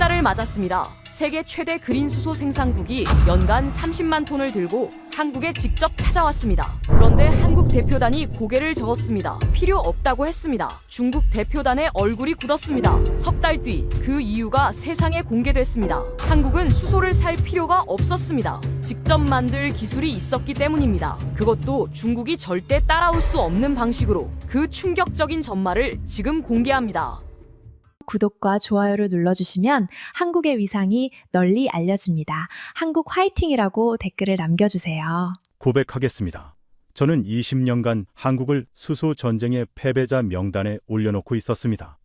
석달을 맞았습니다. 세계 최대 그린 수소 생산국이 연간 30만 톤을 들고 한국에 직접 찾아왔습니다. 그런데 한국 대표단이 고개를 저었습니다. 필요 없다고 했습니다. 중국 대표단의 얼굴이 굳었습니다. 석 달 뒤 그 이유가 세상에 공개됐습니다. 한국은 수소를 살 필요가 없었습니다. 직접 만들 기술이 있었기 때문입니다. 그것도 중국이 절대 따라올 수 없는 방식으로. 그 충격적인 전말을 지금 공개합니다. 구독과 좋아요를 눌러주시면 한국의 위상이 널리 알려집니다. 한국 화이팅이라고 댓글을 남겨주세요. 고백하겠습니다. 저는 20년간 한국을 수소 전쟁의 패배자 명단에 올려놓고 있었습니다.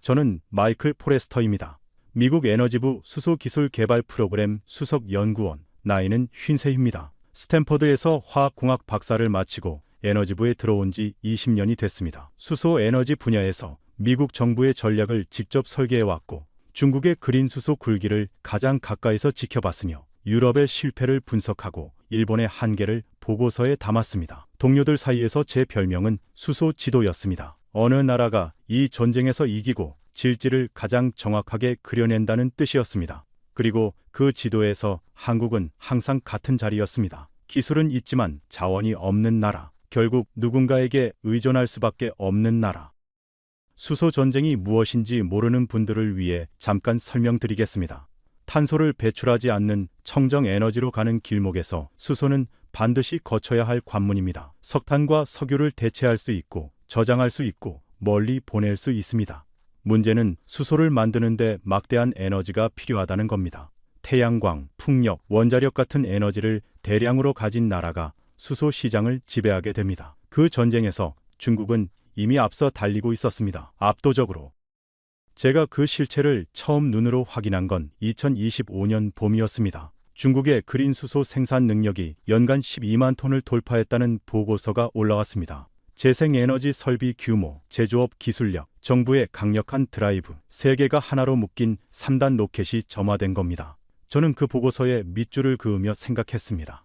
저는 마이클 포레스터입니다. 미국 에너지부 수소기술 개발 프로그램 수석연구원, 나이는 50세입니다. 스탠퍼드에서 화학공학 박사를 마치고 에너지부에 들어온 지 20년이 됐습니다. 수소 에너지 분야에서 미국 정부의 전략을 직접 설계해왔고 중국의 그린 수소 굴기를 가장 가까이서 지켜봤으며 유럽의 실패를 분석하고 일본의 한계를 보고서에 담았습니다. 동료들 사이에서 제 별명은 수소 지도였습니다. 어느 나라가 이 전쟁에서 이기고 질지를 가장 정확하게 그려낸다는 뜻이었습니다. 그리고 그 지도에서 한국은 항상 같은 자리였습니다. 기술은 있지만 자원이 없는 나라, 결국 누군가에게 의존할 수밖에 없는 나라. 수소 전쟁이 무엇인지 모르는 분들을 위해 잠깐 설명드리겠습니다. 탄소를 배출하지 않는 청정 에너지로 가는 길목에서 수소는 반드시 거쳐야 할 관문입니다. 석탄과 석유를 대체할 수 있고 저장할 수 있고 멀리 보낼 수 있습니다. 문제는 수소를 만드는데 막대한 에너지가 필요하다는 겁니다. 태양광, 풍력, 원자력 같은 에너지를 대량으로 가진 나라가 수소 시장을 지배하게 됩니다. 그 전쟁에서 중국은 이미 앞서 달리고 있었습니다. 압도적으로. 제가 그 실체를 처음 눈으로 확인한 건 2025년 봄이었습니다. 중국의 그린 수소 생산 능력이 연간 12만 톤을 돌파했다는 보고서가 올라왔습니다. 재생에너지 설비 규모, 제조업 기술력, 정부의 강력한 드라이브, 세 개가 하나로 묶인 3단 로켓이 점화된 겁니다. 저는 그 보고서에 밑줄을 그으며 생각했습니다.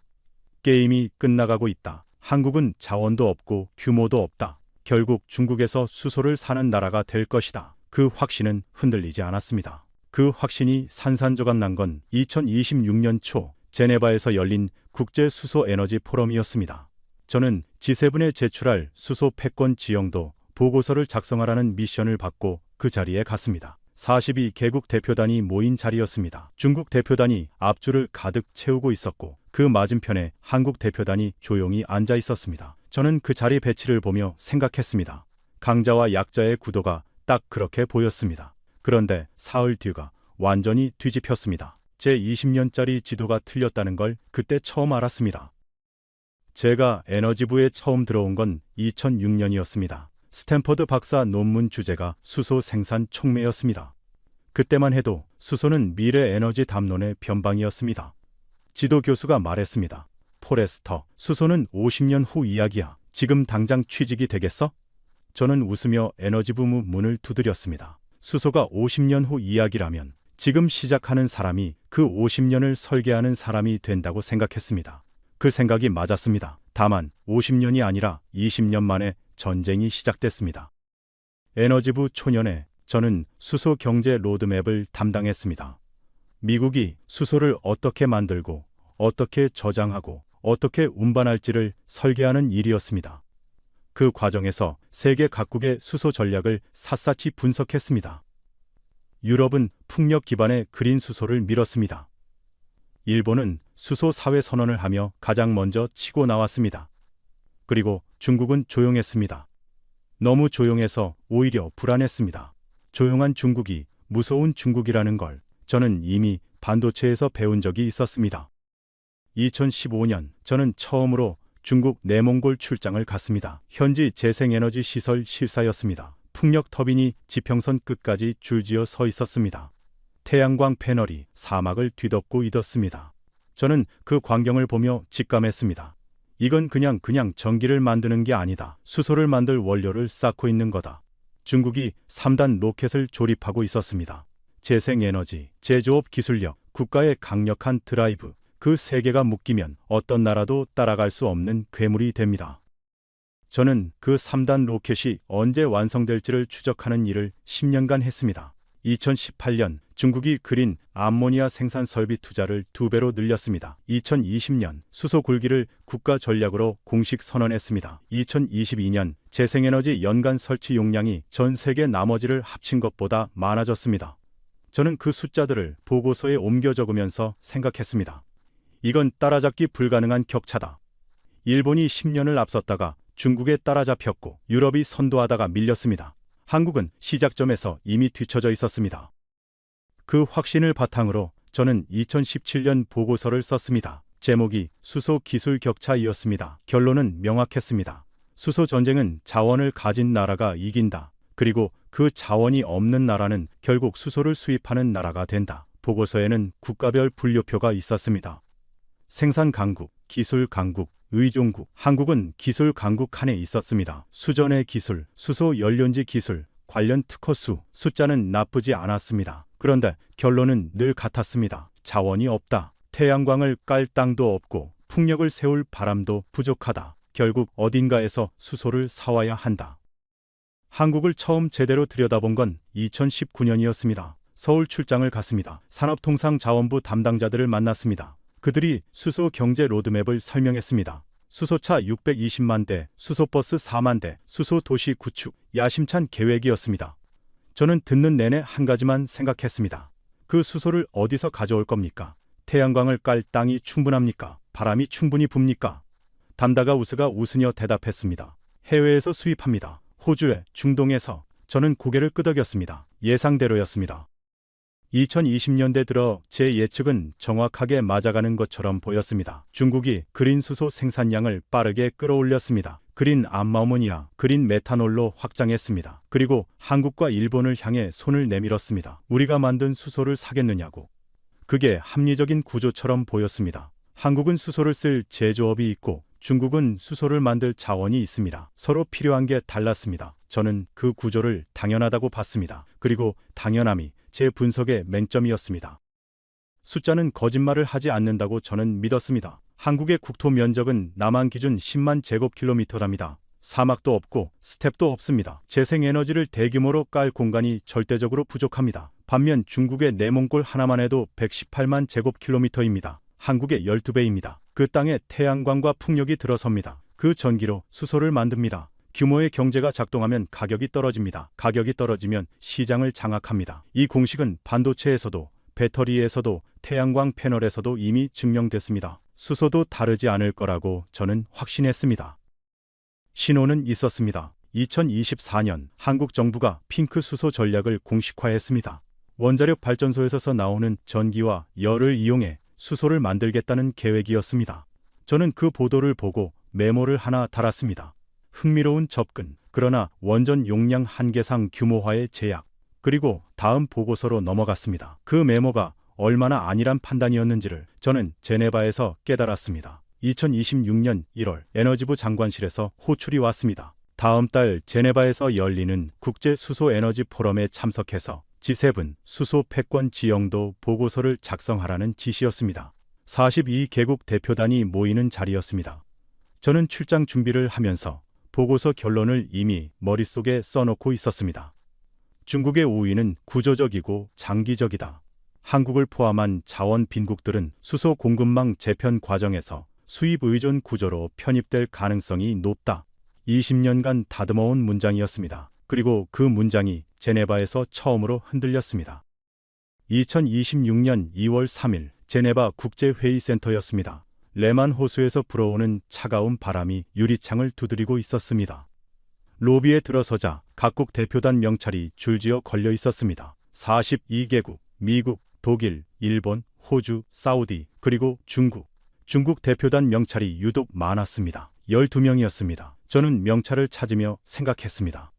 게임이 끝나가고 있다. 한국은 자원도 없고 규모도 없다. 결국 중국에서 수소를 사는 나라가 될 것이다. 그 확신은 흔들리지 않았습니다. 그 확신이 산산조각 난 건 2026년 초 제네바에서 열린 국제 수소 에너지 포럼이었습니다. 저는 G7에 제출할 수소 패권 지형도 보고서를 작성하라는 미션을 받고 그 자리에 갔습니다. 42개국 대표단이 모인 자리였습니다. 중국 대표단이 앞줄을 가득 채우고 있었고 그 맞은편에 한국 대표단이 조용히 앉아 있었습니다. 저는 그 자리 배치를 보며 생각했습니다. 강자와 약자의 구도가 딱 그렇게 보였습니다. 그런데 사흘 뒤가 완전히 뒤집혔습니다. 제 20년짜리 지도가 틀렸다는 걸 그때 처음 알았습니다. 제가 에너지부에 처음 들어온 건 2006년이었습니다. 스탠퍼드 박사 논문 주제가 수소 생산 촉매였습니다. 그때만 해도 수소는 미래 에너지 담론의 변방이었습니다. 지도 교수가 말했습니다. 포레스터, 수소는 50년 후 이야기야. 지금 당장 취직이 되겠어? 저는 웃으며 에너지부 문을 두드렸습니다. 수소가 50년 후 이야기라면 지금 시작하는 사람이 그 50년을 설계하는 사람이 된다고 생각했습니다. 그 생각이 맞았습니다. 다만 50년이 아니라 20년 만에 전쟁이 시작됐습니다. 에너지부 초년에 저는 수소 경제 로드맵을 담당했습니다. 미국이 수소를 어떻게 만들고 어떻게 저장하고 어떻게 운반할지를 설계하는 일이었습니다. 그 과정에서 세계 각국의 수소 전략을 샅샅이 분석했습니다. 유럽은 풍력 기반의 그린 수소를 밀었습니다. 일본은 수소 사회 선언을 하며 가장 먼저 치고 나왔습니다. 그리고 중국은 조용했습니다. 너무 조용해서 오히려 불안했습니다. 조용한 중국이 무서운 중국이라는 걸 저는 이미 반도체에서 배운 적이 있었습니다. 2015년 저는 처음으로 중국 내몽골 출장을 갔습니다. 현지 재생에너지 시설 실사였습니다. 풍력 터빈이 지평선 끝까지 줄지어 서 있었습니다. 태양광 패널이 사막을 뒤덮고 있었습니다. 저는 그 광경을 보며 직감했습니다. 이건 그냥 전기를 만드는 게 아니다. 수소를 만들 원료를 쌓고 있는 거다. 중국이 3단 로켓을 조립하고 있었습니다. 재생에너지, 제조업 기술력, 국가의 강력한 드라이브, 그 세 개가 묶이면 어떤 나라도 따라갈 수 없는 괴물이 됩니다. 저는 그 3단 로켓이 언제 완성될지를 추적하는 일을 10년간 했습니다. 2018년 중국이 그린 암모니아 생산 설비 투자를 2배로 늘렸습니다. 2020년 수소 굴기를 국가 전략으로 공식 선언했습니다. 2022년 재생에너지 연간 설치 용량이 전 세계 나머지를 합친 것보다 많아졌습니다. 저는 그 숫자들을 보고서에 옮겨 적으면서 생각했습니다. 이건 따라잡기 불가능한 격차다. 일본이 10년을 앞섰다가 중국에 따라잡혔고 유럽이 선도하다가 밀렸습니다. 한국은 시작점에서 이미 뒤처져 있었습니다. 그 확신을 바탕으로 저는 2017년 보고서를 썼습니다. 제목이 수소 기술 격차이었습니다. 결론은 명확했습니다. 수소 전쟁은 자원을 가진 나라가 이긴다. 그리고 그 자원이 없는 나라는 결국 수소를 수입하는 나라가 된다. 보고서에는 국가별 분류표가 있었습니다. 생산 강국, 기술 강국, 의존국. 한국은 기술 강국 칸에 있었습니다. 수전의 기술, 수소 연료인지 기술, 관련 특허 숫자는 나쁘지 않았습니다. 그런데 결론은 늘 같았습니다. 자원이 없다. 태양광을 깔 땅도 없고 풍력을 세울 바람도 부족하다. 결국 어딘가에서 수소를 사와야 한다. 한국을 처음 제대로 들여다본 건 2019년이었습니다. 서울 출장을 갔습니다. 산업통상자원부 담당자들을 만났습니다. 그들이 수소 경제 로드맵을 설명했습니다. 수소차 620만 대, 수소버스 4만 대, 수소 도시 구축, 야심찬 계획이었습니다. 저는 듣는 내내 한 가지만 생각했습니다. 그 수소를 어디서 가져올 겁니까? 태양광을 깔 땅이 충분합니까? 바람이 충분히 붑니까? 담다가 웃으며 대답했습니다. 해외에서 수입합니다. 호주에, 중동에서. 저는 고개를 끄덕였습니다. 예상대로였습니다. 2020년대 들어 제 예측은 정확하게 맞아가는 것처럼 보였습니다. 중국이 그린 수소 생산량을 빠르게 끌어올렸습니다. 그린 암모니아, 그린 메탄올로 확장했습니다. 그리고 한국과 일본을 향해 손을 내밀었습니다. 우리가 만든 수소를 사겠느냐고. 그게 합리적인 구조처럼 보였습니다. 한국은 수소를 쓸 제조업이 있고 중국은 수소를 만들 자원이 있습니다. 서로 필요한 게 달랐습니다. 저는 그 구조를 당연하다고 봤습니다. 그리고 당연함이 제 분석의 맹점이었습니다. 숫자는 거짓말을 하지 않는다고 저는 믿었습니다. 한국의 국토 면적은 남한 기준 10만 제곱킬로미터랍니다. 사막도 없고 스텝도 없습니다. 재생에너지를 대규모로 깔 공간이 절대적으로 부족합니다. 반면 중국의 내몽골 하나만 해도 118만 제곱킬로미터입니다. 한국의 12배입니다. 그 땅에 태양광과 풍력이 들어섭니다. 그 전기로 수소를 만듭니다. 규모의 경제가 작동하면 가격이 떨어집니다. 가격이 떨어지면 시장을 장악합니다. 이 공식은 반도체에서도 배터리에서도 태양광 패널에서도 이미 증명됐습니다. 수소도 다르지 않을 거라고 저는 확신했습니다. 신호는 있었습니다. 2024년 한국 정부가 핑크 수소 전략을 공식화했습니다. 원자력 발전소에서 나오는 전기와 열을 이용해 수소를 만들겠다는 계획이었습니다. 저는 그 보도를 보고 메모를 하나 달았습니다. 흥미로운 접근, 그러나 원전 용량 한계상 규모화의 제약. 그리고 다음 보고서로 넘어갔습니다. 그 메모가 얼마나 안일한 판단이었는지를 저는 제네바에서 깨달았습니다. 2026년 1월 에너지부 장관실에서 호출이 왔습니다. 다음 달 제네바에서 열리는 국제 수소 에너지 포럼에 참석해서 G7 수소 패권 지형도 보고서를 작성하라는 지시였습니다. 42개국 대표단이 모이는 자리였습니다. 저는 출장 준비를 하면서 보고서 결론을 이미 머릿속에 써놓고 있었습니다. 중국의 우위는 구조적이고 장기적이다. 한국을 포함한 자원 빈국들은 수소 공급망 재편 과정에서 수입 의존 구조로 편입될 가능성이 높다. 20년간 다듬어온 문장이었습니다. 그리고 그 문장이 제네바에서 처음으로 흔들렸습니다. 2026년 2월 3일 제네바 국제회의센터였습니다. 레만 호수에서 불어오는 차가운 바람이 유리창을 두드리고 있었습니다. 로비에 들어서자 각국 대표단 명찰이 줄지어 걸려 있었습니다. 42개국, 미국, 독일, 일본, 호주, 사우디, 그리고 중국. 중국 대표단 명찰이 유독 많았습니다. 12명이었습니다. 저는 명찰을 찾으며 생각했습니다.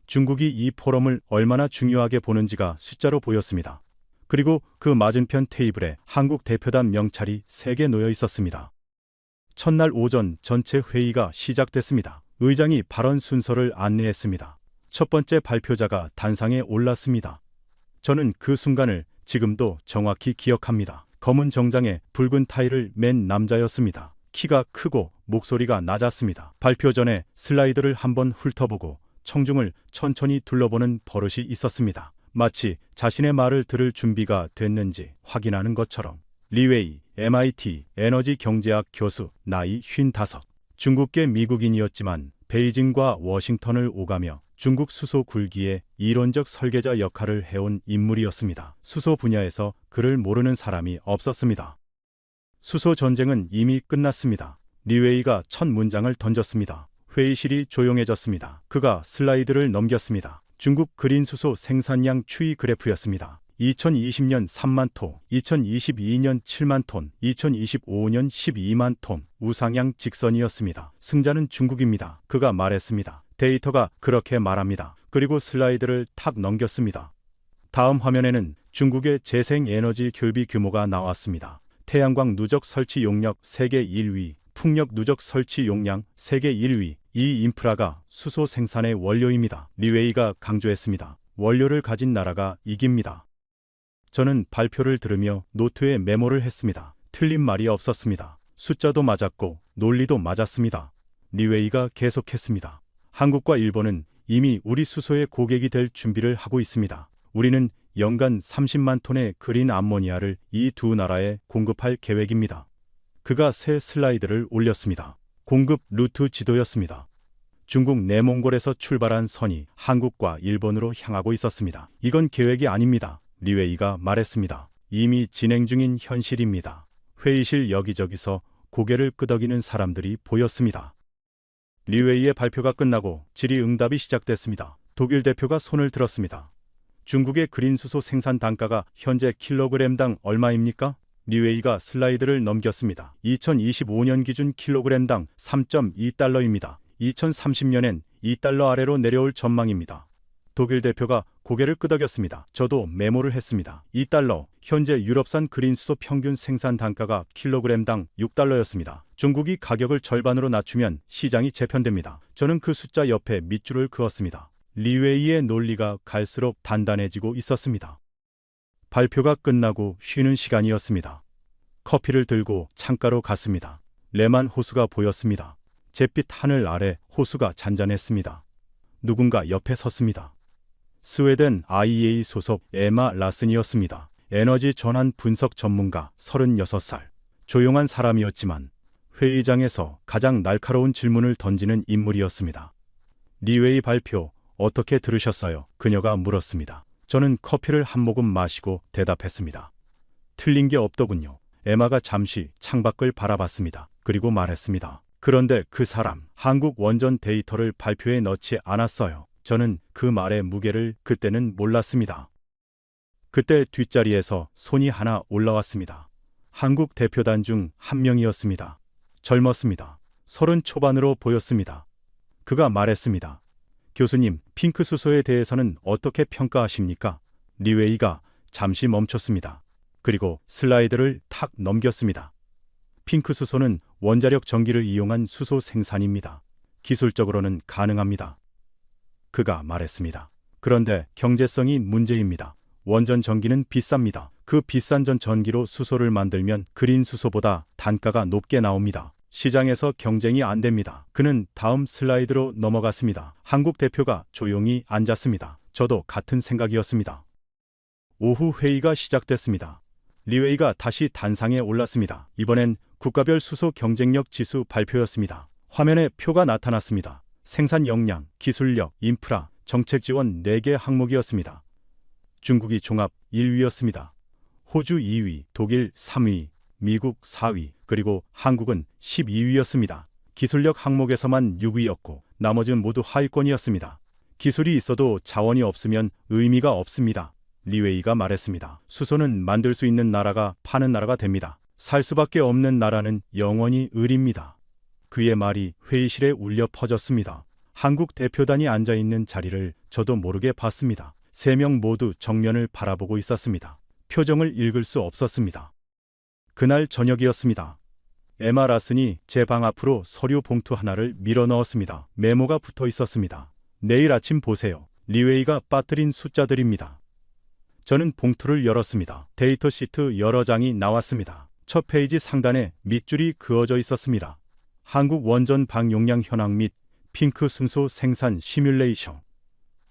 중국이 이 포럼을 얼마나 중요하게 보는지가 숫자로 보였습니다. 그리고 그 맞은편 테이블에 한국 대표단 명찰이 3개 놓여 있었습니다. 첫날 오전 전체 회의가 시작됐습니다. 의장이 발언 순서를 안내했습니다. 첫 번째 발표자가 단상에 올랐습니다. 저는 그 순간을 지금도 정확히 기억합니다. 검은 정장에 붉은 타이를 맨 남자였습니다. 키가 크고 목소리가 낮았습니다. 발표 전에 슬라이드를 한번 훑어보고 청중을 천천히 둘러보는 버릇이 있었습니다. 마치 자신의 말을 들을 준비가 됐는지 확인하는 것처럼. 리웨이, MIT 에너지 경제학 교수, 나이 55. 중국계 미국인이었지만 베이징과 워싱턴을 오가며 중국 수소 굴기의 이론적 설계자 역할을 해온 인물이었습니다. 수소 분야에서 그를 모르는 사람이 없었습니다. 수소 전쟁은 이미 끝났습니다. 리웨이가 첫 문장을 던졌습니다. 회의실이 조용해졌습니다. 그가 슬라이드를 넘겼습니다. 중국 그린 수소 생산량 추이 그래프였습니다. 2020년 3만 톤, 2022년 7만 톤, 2025년 12만 톤, 우상향 직선이었습니다. 승자는 중국입니다. 그가 말했습니다. 데이터가 그렇게 말합니다. 그리고 슬라이드를 탁 넘겼습니다. 다음 화면에는 중국의 재생에너지 결비 규모가 나왔습니다. 태양광 누적 설치 용력 세계 1위, 풍력 누적 설치 용량 세계 1위, 이 인프라가 수소 생산의 원료입니다. 리웨이가 강조했습니다. 원료를 가진 나라가 이깁니다. 저는 발표를 들으며 노트에 메모를 했습니다. 틀린 말이 없었습니다. 숫자도 맞았고 논리도 맞았습니다. 리웨이가 계속했습니다. 한국과 일본은 이미 우리 수소의 고객이 될 준비를 하고 있습니다. 우리는 연간 30만 톤의 그린 암모니아를 이 두 나라에 공급할 계획입니다. 그가 새 슬라이드를 올렸습니다. 공급 루트 지도였습니다. 중국 내몽골에서 출발한 선이 한국과 일본으로 향하고 있었습니다. 이건 계획이 아닙니다. 리웨이가 말했습니다. 이미 진행 중인 현실입니다. 회의실 여기저기서 고개를 끄덕이는 사람들이 보였습니다. 리웨이의 발표가 끝나고 질의응답이 시작됐습니다. 독일 대표가 손을 들었습니다. 중국의 그린 수소 생산 단가가 현재 킬로그램당 얼마입니까? 리웨이가 슬라이드를 넘겼습니다. 2025년 기준 킬로그램당 3.2달러입니다. 2030년엔 2달러 아래로 내려올 전망입니다. 독일 대표가 고개를 끄덕였습니다. 저도 메모를 했습니다. 2달러, 현재 유럽산 그린 수소 평균 생산 단가가 킬로그램당 6달러였습니다. 중국이 가격을 절반으로 낮추면 시장이 재편됩니다. 저는 그 숫자 옆에 밑줄을 그었습니다. 리웨이의 논리가 갈수록 단단해지고 있었습니다. 발표가 끝나고 쉬는 시간이었습니다. 커피를 들고 창가로 갔습니다. 레만 호수가 보였습니다. 잿빛 하늘 아래 호수가 잔잔했습니다. 누군가 옆에 섰습니다. 스웨덴 IEA 소속 에마 라슨이었습니다. 에너지 전환 분석 전문가 36살. 조용한 사람이었지만 회의장에서 가장 날카로운 질문을 던지는 인물이었습니다. 리웨이 발표 어떻게 들으셨어요? 그녀가 물었습니다. 저는 커피를 한 모금 마시고 대답했습니다. 틀린 게 없더군요. 에마가 잠시 창밖을 바라봤습니다. 그리고 말했습니다. 그런데 그 사람, 한국 원전 데이터를 발표에 넣지 않았어요. 저는 그 말의 무게를 그때는 몰랐습니다. 그때 뒷자리에서 손이 하나 올라왔습니다. 한국 대표단 중 한 명이었습니다. 젊었습니다. 30 초반으로 보였습니다. 그가 말했습니다. 교수님, 핑크 수소에 대해서는 어떻게 평가하십니까? 리웨이가 잠시 멈췄습니다. 그리고 슬라이드를 탁 넘겼습니다. 핑크 수소는 원자력 전기를 이용한 수소 생산입니다. 기술적으로는 가능합니다. 그가 말했습니다. 그런데 경제성이 문제입니다. 원전 전기는 비쌉니다. 그 비싼 전기로 수소를 만들면 그린 수소보다 단가가 높게 나옵니다. 시장에서 경쟁이 안 됩니다. 그는 다음 슬라이드로 넘어갔습니다. 한국 대표가 조용히 앉았습니다. 저도 같은 생각이었습니다. 오후 회의가 시작됐습니다. 리웨이가 다시 단상에 올랐습니다. 이번엔 국가별 수소 경쟁력 지수 발표였습니다. 화면에 표가 나타났습니다. 생산 역량, 기술력, 인프라, 정책 지원 4개 항목이었습니다. 중국이 종합 1위였습니다. 호주 2위, 독일 3위, 미국 4위, 그리고 한국은 12위였습니다. 기술력 항목에서만 6위였고 나머지는 모두 하위권이었습니다. 기술이 있어도 자원이 없으면 의미가 없습니다. 리웨이가 말했습니다. 수소는 만들 수 있는 나라가 파는 나라가 됩니다. 살 수밖에 없는 나라는 영원히 을입니다. 그의 말이 회의실에 울려 퍼졌습니다. 한국 대표단이 앉아있는 자리를 저도 모르게 봤습니다. 3명 모두 정면을 바라보고 있었습니다. 표정을 읽을 수 없었습니다. 그날 저녁이었습니다. 에마 라슨이 제 방 앞으로 서류 봉투 하나를 밀어 넣었습니다. 메모가 붙어 있었습니다. 내일 아침 보세요. 리웨이가 빠뜨린 숫자들입니다. 저는 봉투를 열었습니다. 데이터 시트 여러 장이 나왔습니다. 첫 페이지 상단에 밑줄이 그어져 있었습니다. 한국 원전 방 용량 현황 및 핑크 순소 생산 시뮬레이션.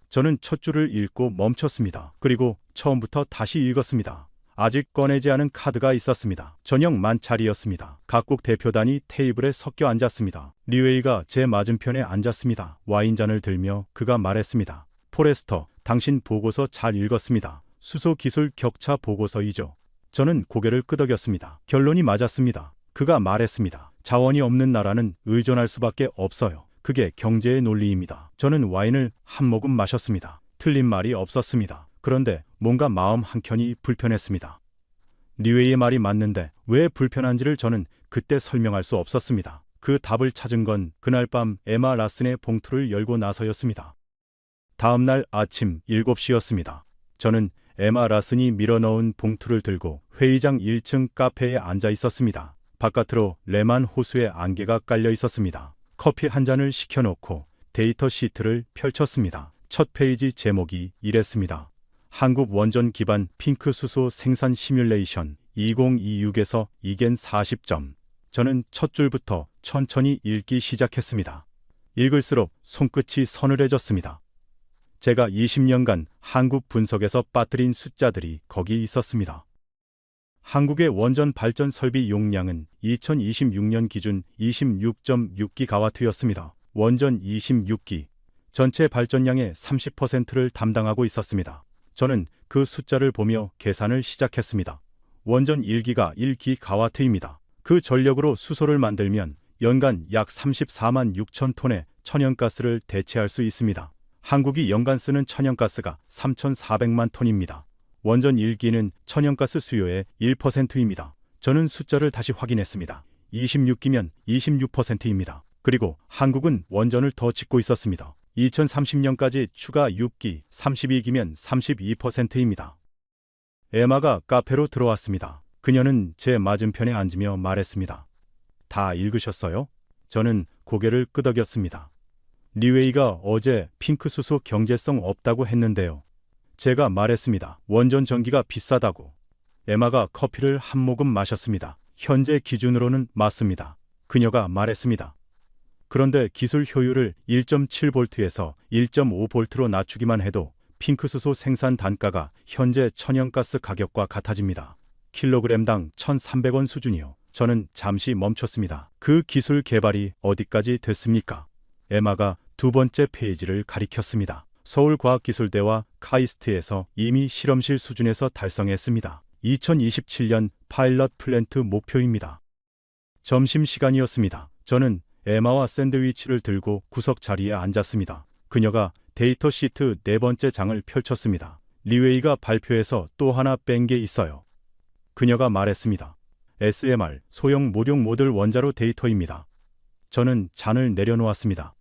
저는 첫 줄을 읽고 멈췄습니다. 그리고 처음부터 다시 읽었습니다. 아직 꺼내지 않은 카드가 있었습니다. 저녁 만찰이었습니다. 각국 대표단이 테이블에 섞여 앉았습니다. 리웨이가 제 맞은편에 앉았습니다. 와인잔을 들며 그가 말했습니다. 포레스터, 당신 보고서 잘 읽었습니다. 수소 기술 격차 보고서이죠. 저는 고개를 끄덕였습니다. 결론이 맞았습니다. 그가 말했습니다. 자원이 없는 나라는 의존할 수밖에 없어요. 그게 경제의 논리입니다. 저는 와인을 한 모금 마셨습니다. 틀린 말이 없었습니다. 그런데 뭔가 마음 한켠이 불편했습니다. 리웨이의 말이 맞는데 왜 불편한지를 저는 그때 설명할 수 없었습니다. 그 답을 찾은 건 그날 밤 에마 라슨의 봉투를 열고 나서였습니다. 다음 날 아침 7시였습니다. 저는 에마 라슨이 밀어넣은 봉투를 들고 회의장 1층 카페에 앉아 있었습니다. 바깥으로 레만 호수의 안개가 깔려 있었습니다. 커피 한 잔을 시켜놓고 데이터 시트를 펼쳤습니다. 첫 페이지 제목이 이랬습니다. 한국 원전 기반 핑크 수소 생산 시뮬레이션 2026에서 이겐 40점. 저는 첫 줄부터 천천히 읽기 시작했습니다. 읽을수록 손끝이 서늘해졌습니다. 제가 20년간 한국 분석에서 빠뜨린 숫자들이 거기 있었습니다. 한국의 원전 발전 설비 용량은 2026년 기준 26.6기가와트였습니다. 원전 26기, 전체 발전량의 30%를 담당하고 있었습니다. 저는 그 숫자를 보며 계산을 시작했습니다. 원전 1기가 1기가와트입니다. 그 전력으로 수소를 만들면 연간 약 34만 6천 톤의 천연가스를 대체할 수 있습니다. 한국이 연간 쓰는 천연가스가 3,400만 톤입니다. 원전 1기는 천연가스 수요의 1%입니다. 저는 숫자를 다시 확인했습니다. 26기면 26%입니다. 그리고 한국은 원전을 더 짓고 있었습니다. 2030년까지 추가 6기, 32기면 32%입니다. 에마가 카페로 들어왔습니다. 그녀는 제 맞은편에 앉으며 말했습니다. 다 읽으셨어요? 저는 고개를 끄덕였습니다. 리웨이가 어제 핑크수소 경제성 없다고 했는데요. 제가 말했습니다. 원전 전기가 비싸다고. 에마가 커피를 한 모금 마셨습니다. 현재 기준으로는 맞습니다. 그녀가 말했습니다. 그런데 기술 효율을 1.7V에서 1.5V로 낮추기만 해도 핑크수소 생산 단가가 현재 천연가스 가격과 같아집니다. 킬로그램당 1,300원 수준이요. 저는 잠시 멈췄습니다. 그 기술 개발이 어디까지 됐습니까? 에마가 두 번째 페이지를 가리켰습니다. 서울과학기술대와 카이스트에서 이미 실험실 수준에서 달성했습니다. 2027년 파일럿 플랜트 목표입니다. 점심시간이었습니다. 저는 에마와 샌드위치를 들고 구석 자리에 앉았습니다. 그녀가 데이터 시트 네 번째 장을 펼쳤습니다. 리웨이가 발표해서 또 하나 뺀 게 있어요. 그녀가 말했습니다. SMR, 소형 모듈 모듈 원자로 데이터입니다. 저는 잔을 내려놓았습니다.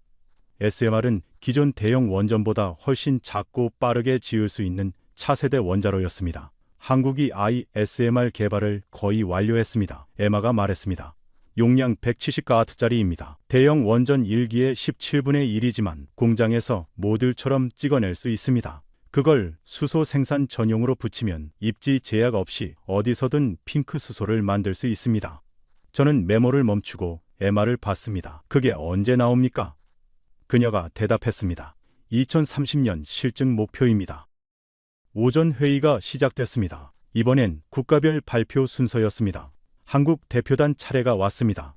SMR은 기존 대형 원전보다 훨씬 작고 빠르게 지을 수 있는 차세대 원자로였습니다. 한국이 ISMR 개발을 거의 완료했습니다. 에마가 말했습니다. 용량 170가와트짜리입니다. 대형 원전 1기의 17분의 1이지만 공장에서 모듈처럼 찍어낼 수 있습니다. 그걸 수소 생산 전용으로 붙이면 입지 제약 없이 어디서든 핑크 수소를 만들 수 있습니다. 저는 메모를 멈추고 에마를 봤습니다. 그게 언제 나옵니까? 그녀가 대답했습니다. 2030년 실증 목표입니다. 오전 회의가 시작됐습니다. 이번엔 국가별 발표 순서였습니다. 한국 대표단 차례가 왔습니다.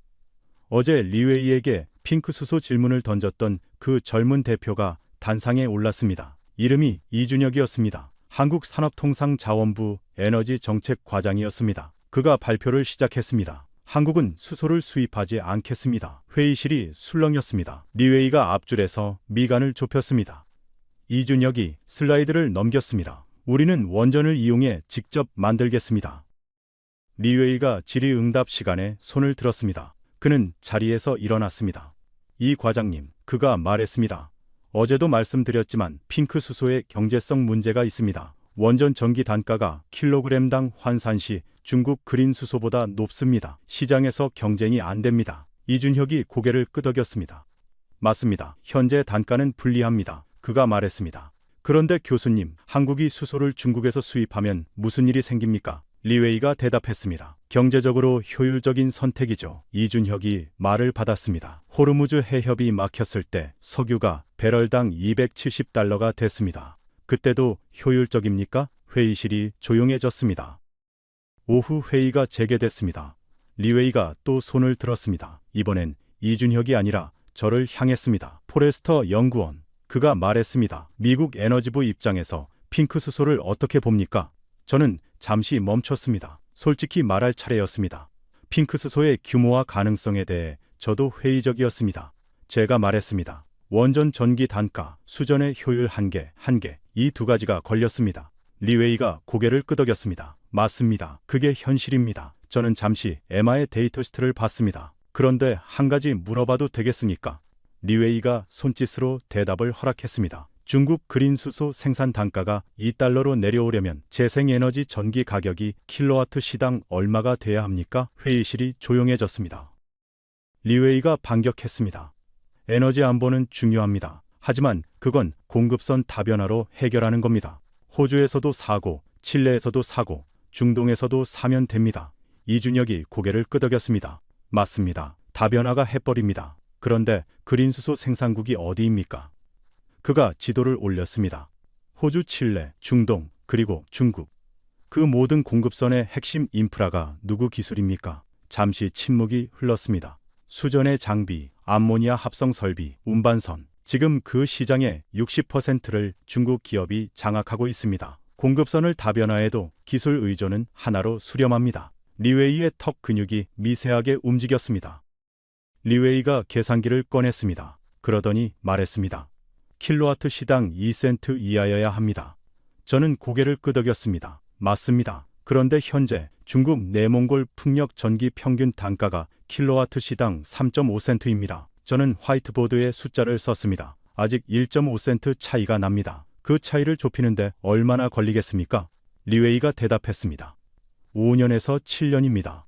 어제 리웨이에게 핑크수소 질문을 던졌던 그 젊은 대표가 단상에 올랐습니다. 이름이 이준혁이었습니다. 한국산업통상자원부 에너지정책과장이었습니다. 그가 발표를 시작했습니다. 한국은 수소를 수입하지 않겠습니다. 회의실이 술렁였습니다. 리웨이가 앞줄에서 미간을 좁혔습니다. 이준혁이 슬라이드를 넘겼습니다. 우리는 원전을 이용해 직접 만들겠습니다. 리웨이가 질의응답 시간에 손을 들었습니다. 그는 자리에서 일어났습니다. 이 과장님, 그가 말했습니다. 어제도 말씀드렸지만 핑크 수소의 경제성 문제가 있습니다. 원전 전기 단가가 킬로그램당 환산 시 중국 그린 수소보다 높습니다. 시장에서 경쟁이 안 됩니다. 이준혁이 고개를 끄덕였습니다. 맞습니다. 현재 단가는 불리합니다. 그가 말했습니다. 그런데 교수님, 한국이 수소를 중국에서 수입하면 무슨 일이 생깁니까? 리웨이가 대답했습니다. 경제적으로 효율적인 선택이죠. 이준혁이 말을 받았습니다. 호르무즈 해협이 막혔을 때 석유가 배럴당 270달러가 됐습니다. 그때도 효율적입니까? 회의실이 조용해졌습니다. 오후 회의가 재개됐습니다. 리웨이가 또 손을 들었습니다. 이번엔 이준혁이 아니라 저를 향했습니다. 포레스터 연구원. 그가 말했습니다. 미국 에너지부 입장에서 핑크 수소를 어떻게 봅니까? 저는 잠시 멈췄습니다. 솔직히 말할 차례였습니다. 핑크 수소의 규모와 가능성에 대해 저도 회의적이었습니다. 제가 말했습니다. 원전 전기 단가, 수전의 효율 한계, 이 두 가지가 걸렸습니다. 리웨이가 고개를 끄덕였습니다. 맞습니다. 그게 현실입니다. 저는 잠시 에마의 데이터시트를 봤습니다. 그런데 한 가지 물어봐도 되겠습니까? 리웨이가 손짓으로 대답을 허락했습니다. 중국 그린 수소 생산 단가가 2달러로 내려오려면 재생에너지 전기 가격이 킬로와트 시당 얼마가 돼야 합니까? 회의실이 조용해졌습니다. 리웨이가 반격했습니다. 에너지 안보는 중요합니다. 하지만 그건 공급선 다변화로 해결하는 겁니다. 호주에서도 사고, 칠레에서도 사고, 중동에서도 사면 됩니다. 이준혁이 고개를 끄덕였습니다. 맞습니다. 다변화가 해버립니다. 그런데 그린 수소 생산국이 어디입니까? 그가 지도를 올렸습니다. 호주, 칠레, 중동, 그리고 중국. 그 모든 공급선의 핵심 인프라가 누구 기술입니까? 잠시 침묵이 흘렀습니다. 수전의 장비, 암모니아 합성 설비, 운반선. 지금 그 시장의 60%를 중국 기업이 장악하고 있습니다. 공급선을 다변화해도 기술 의존은 하나로 수렴합니다. 리웨이의 턱 근육이 미세하게 움직였습니다. 리웨이가 계산기를 꺼냈습니다. 그러더니 말했습니다. 킬로와트 시당 2센트 이하여야 합니다. 저는 고개를 끄덕였습니다. 맞습니다. 그런데 현재 중국 내몽골 풍력 전기 평균 단가가 킬로와트 시당 3.5센트입니다. 저는 화이트보드에 숫자를 썼습니다. 아직 1.5센트 차이가 납니다. 그 차이를 좁히는데 얼마나 걸리겠습니까? 리웨이가 대답했습니다. 5년에서 7년입니다.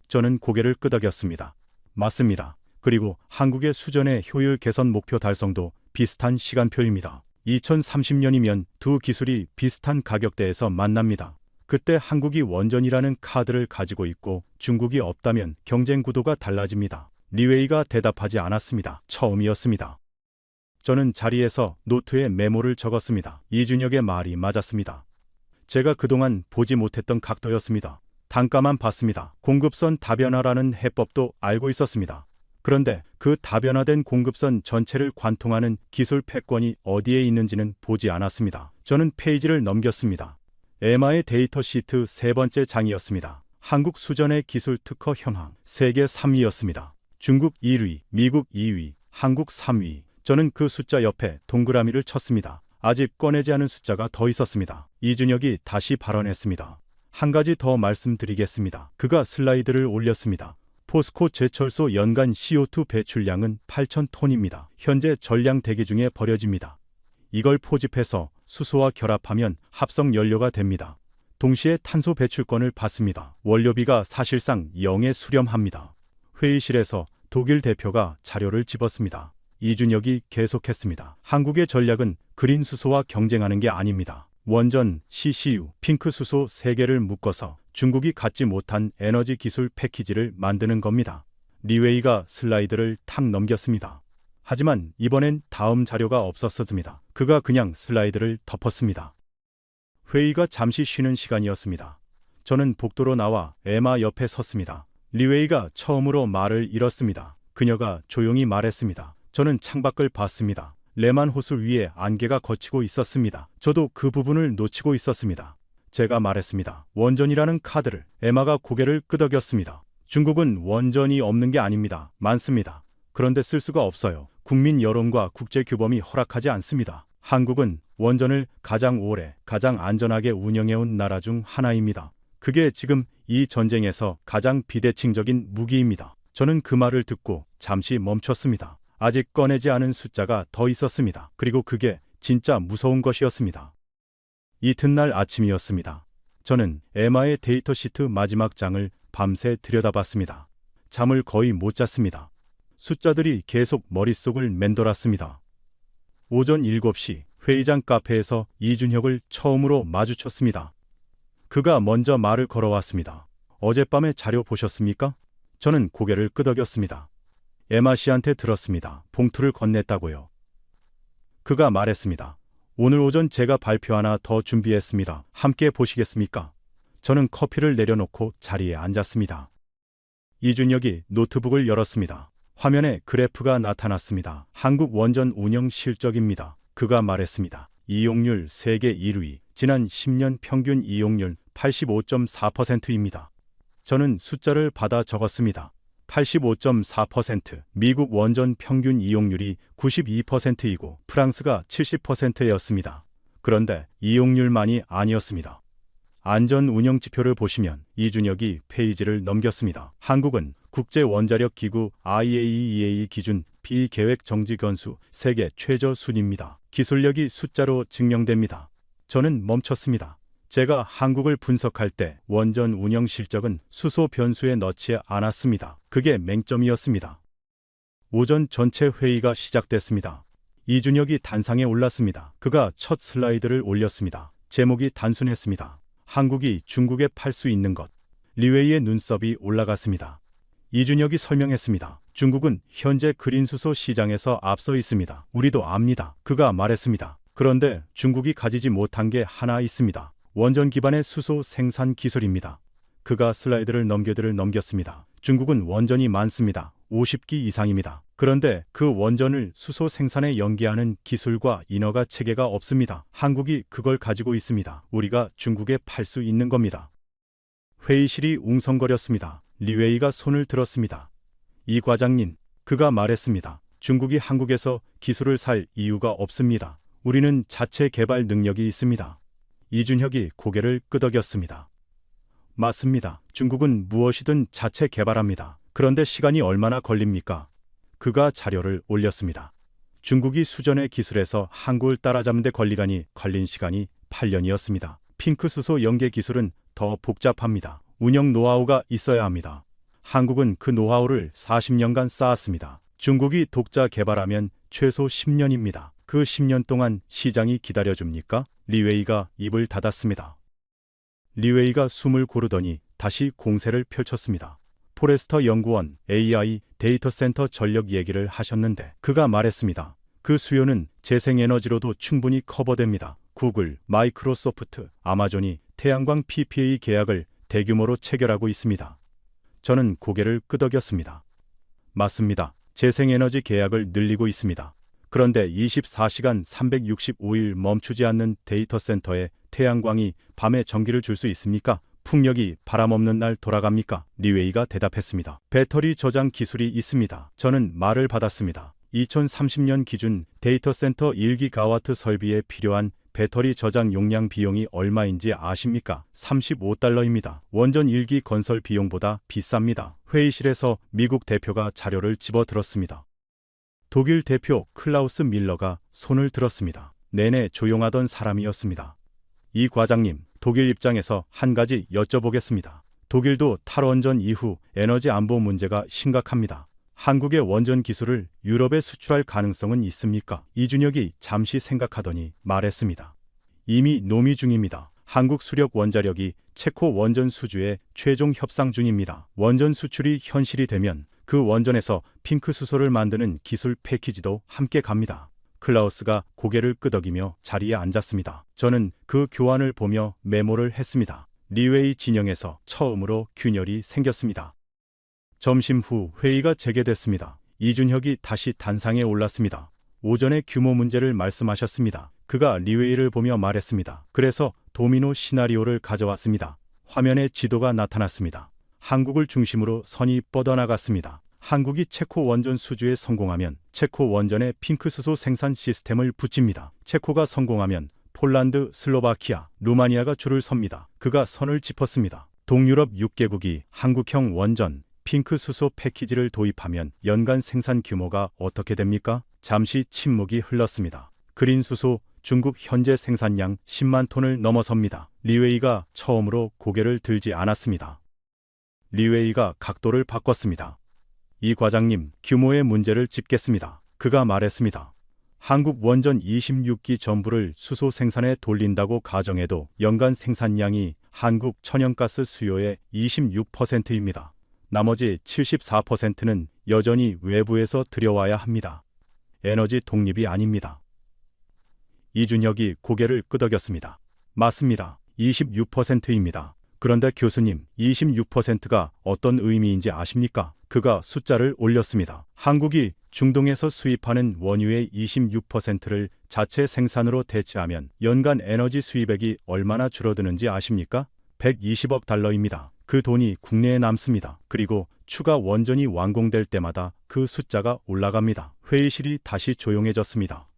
저는 고개를 끄덕였습니다. 맞습니다. 그리고 한국의 수전의 효율 개선 목표 달성도 비슷한 시간표입니다. 2030년이면 두 기술이 비슷한 가격대에서 만납니다. 그때 한국이 원전이라는 카드를 가지고 있고 중국이 없다면 경쟁 구도가 달라집니다. 리웨이가 대답하지 않았습니다. 처음이었습니다. 저는 자리에서 노트에 메모를 적었습니다. 이준혁의 말이 맞았습니다. 제가 그동안 보지 못했던 각도였습니다. 단가만 봤습니다. 공급선 다변화라는 해법도 알고 있었습니다. 그런데 그 다변화된 공급선 전체를 관통하는 기술 패권이 어디에 있는지는 보지 않았습니다. 저는 페이지를 넘겼습니다. 에마의 데이터 시트 세 번째 장이었습니다. 한국 수전의 기술 특허 현황 세계 3위였습니다. 중국 1위, 미국 2위, 한국 3위. 저는 그 숫자 옆에 동그라미를 쳤습니다. 아직 꺼내지 않은 숫자가 더 있었습니다. 이준혁이 다시 발언했습니다. 한 가지 더 말씀드리겠습니다. 그가 슬라이드를 올렸습니다. 포스코 제철소 연간 CO2 배출량은 8,000톤입니다. 현재 전량 대기 중에 버려집니다. 이걸 포집해서 수소와 결합하면 합성 연료가 됩니다. 동시에 탄소 배출권을 받습니다. 원료비가 사실상 0에 수렴합니다. 회의실에서 독일 대표가 자료를 집었습니다. 이준혁이 계속했습니다. 한국의 전략은 그린 수소와 경쟁하는 게 아닙니다. 원전, CCU, 핑크 수소 3개를 묶어서 중국이 갖지 못한 에너지 기술 패키지를 만드는 겁니다. 리웨이가 슬라이드를 탁 넘겼습니다. 하지만 이번엔 다음 자료가 없었습니다. 그가 그냥 슬라이드를 덮었습니다. 회의가 잠시 쉬는 시간이었습니다. 저는 복도로 나와 에마 옆에 섰습니다. 리웨이가 처음으로 말을 잃었습니다. 그녀가 조용히 말했습니다. 저는 창밖을 봤습니다. 레만 호수 위에 안개가 걷히고 있었습니다. 저도 그 부분을 놓치고 있었습니다. 제가 말했습니다. 원전이라는 카드를. 에마가 고개를 끄덕였습니다. 중국은 원전이 없는 게 아닙니다. 많습니다. 그런데 쓸 수가 없어요. 국민 여론과 국제 규범이 허락하지 않습니다. 한국은 원전을 가장 오래, 가장 안전하게 운영해온 나라 중 하나입니다. 그게 지금 이 전쟁에서 가장 비대칭적인 무기입니다. 저는 그 말을 듣고 잠시 멈췄습니다. 아직 꺼내지 않은 숫자가 더 있었습니다. 그리고 그게 진짜 무서운 것이었습니다. 이튿날 아침이었습니다. 저는 에마의 데이터 시트 마지막 장을 밤새 들여다봤습니다. 잠을 거의 못 잤습니다. 숫자들이 계속 머릿속을 맴돌았습니다. 오전 7시 회의장 카페에서 이준혁을 처음으로 마주쳤습니다. 그가 먼저 말을 걸어왔습니다. 어젯밤에 자료 보셨습니까? 저는 고개를 끄덕였습니다. 에마 씨한테 들었습니다. 봉투를 건넸다고요. 그가 말했습니다. 오늘 오전 제가 발표 하나 더 준비했습니다. 함께 보시겠습니까? 저는 커피를 내려놓고 자리에 앉았습니다. 이준혁이 노트북을 열었습니다. 화면에 그래프가 나타났습니다. 한국 원전 운영 실적입니다. 그가 말했습니다. 이용률 세계 1위, 지난 10년 평균 이용률 85.4%입니다. 저는 숫자를 받아 적었습니다. 85.4%, 미국 원전 평균 이용률이 92%이고 프랑스가 70%였습니다. 그런데 이용률만이 아니었습니다. 안전 운영 지표를 보시면 이준혁이 페이지를 넘겼습니다. 한국은 국제원자력기구 IAEA 기준 비계획 정지 건수 세계 최저 순입니다. 기술력이 숫자로 증명됩니다. 저는 멈췄습니다. 제가 한국을 분석할 때 원전 운영 실적은 수소 변수에 넣지 않았습니다. 그게 맹점이었습니다. 오전 전체 회의가 시작됐습니다. 이준혁이 단상에 올랐습니다. 그가 첫 슬라이드를 올렸습니다. 제목이 단순했습니다. 한국이 중국에 팔 수 있는 것. 리웨이의 눈썹이 올라갔습니다. 이준혁이 설명했습니다. 중국은 현재 그린수소 시장에서 앞서 있습니다. 우리도 압니다. 그가 말했습니다. 그런데 중국이 가지지 못한 게 하나 있습니다. 원전 기반의 수소 생산 기술입니다. 그가 슬라이드를 넘겼습니다. 중국은 원전이 많습니다. 50기 이상입니다. 그런데 그 원전을 수소 생산에 연계하는 기술과 인허가 체계가 없습니다. 한국이 그걸 가지고 있습니다. 우리가 중국에 팔 수 있는 겁니다. 회의실이 웅성거렸습니다. 리웨이가 손을 들었습니다. 이 과장님, 그가 말했습니다. 중국이 한국에서 기술을 살 이유가 없습니다. 우리는 자체 개발 능력이 있습니다. 이준혁이 고개를 끄덕였습니다. 맞습니다. 중국은 무엇이든 자체 개발합니다. 그런데 시간이 얼마나 걸립니까? 그가 자료를 올렸습니다. 중국이 수전의 기술에서 한국을 따라잡는 데 걸린 시간이 8년이었습니다. 핑크수소 연계 기술은 더 복잡합니다. 운영 노하우가 있어야 합니다. 한국은 그 노하우를 40년간 쌓았습니다. 중국이 독자 개발하면 최소 10년입니다. 그 10년 동안 시장이 기다려줍니까? 리웨이가 입을 닫았습니다. 리웨이가 숨을 고르더니 다시 공세를 펼쳤습니다. 포레스터 연구원 AI 데이터 센터 전력 얘기를 하셨는데 그가 말했습니다. 그 수요는 재생에너지로도 충분히 커버됩니다. 구글, 마이크로소프트, 아마존이 태양광 PPA 계약을 대규모로 체결하고 있습니다. 저는 고개를 끄덕였습니다. 맞습니다. 재생에너지 계약을 늘리고 있습니다. 그런데 24시간 365일 멈추지 않는 데이터 센터에 태양광이 밤에 전기를 줄 수 있습니까? 풍력이 바람 없는 날 돌아갑니까? 리웨이가 대답했습니다. 배터리 저장 기술이 있습니다. 저는 말을 받았습니다. 2030년 기준 데이터 센터 1기가와트 설비에 필요한 배터리 저장 용량 비용이 얼마인지 아십니까? 35달러입니다. 원전 1기 건설 비용보다 비쌉니다. 회의실에서 미국 대표가 자료를 집어들었습니다. 독일 대표 클라우스 밀러가 손을 들었습니다. 내내 조용하던 사람이었습니다. 이 과장님, 독일 입장에서 한 가지 여쭤보겠습니다. 독일도 탈원전 이후 에너지 안보 문제가 심각합니다. 한국의 원전 기술을 유럽에 수출할 가능성은 있습니까? 이준혁이 잠시 생각하더니 말했습니다. 이미 논의 중입니다. 한국 수력 원자력이 체코 원전 수주에 최종 협상 중입니다. 원전 수출이 현실이 되면 그 원전에서 핑크수소를 만드는 기술 패키지도 함께 갑니다. 클라우스가 고개를 끄덕이며 자리에 앉았습니다. 저는 그 교환을 보며 메모를 했습니다. 리웨이 진영에서 처음으로 균열이 생겼습니다. 점심 후 회의가 재개됐습니다. 이준혁이 다시 단상에 올랐습니다. 오전에 규모 문제를 말씀하셨습니다. 그가 리웨이를 보며 말했습니다. 그래서 도미노 시나리오를 가져왔습니다. 화면에 지도가 나타났습니다. 한국을 중심으로 선이 뻗어나갔습니다. 한국이 체코 원전 수주에 성공하면 체코 원전에 핑크수소 생산 시스템을 붙입니다. 체코가 성공하면 폴란드, 슬로바키아, 루마니아가 줄을 섭니다. 그가 선을 짚었습니다. 동유럽 6개국이 한국형 원전, 핑크수소 패키지를 도입하면 연간 생산 규모가 어떻게 됩니까? 잠시 침묵이 흘렀습니다. 그린수소, 중국 현재 생산량 10만 톤을 넘어섭니다. 리웨이가 처음으로 고개를 들지 않았습니다. 리웨이가 각도를 바꿨습니다. 이 과장님, 규모의 문제를 짚겠습니다. 그가 말했습니다. 한국 원전 26기 전부를 수소 생산에 돌린다고 가정해도 연간 생산량이 한국 천연가스 수요의 26%입니다. 나머지 74%는 여전히 외부에서 들여와야 합니다. 에너지 독립이 아닙니다. 이준혁이 고개를 끄덕였습니다. 맞습니다. 26%입니다. 그런데 교수님, 26%가 어떤 의미인지 아십니까? 그가 숫자를 올렸습니다. 한국이 중동에서 수입하는 원유의 26%를 자체 생산으로 대체하면 연간 에너지 수입액이 얼마나 줄어드는지 아십니까? 120억 달러입니다. 그 돈이 국내에 남습니다. 그리고 추가 원전이 완공될 때마다 그 숫자가 올라갑니다. 회의실이 다시 조용해졌습니다.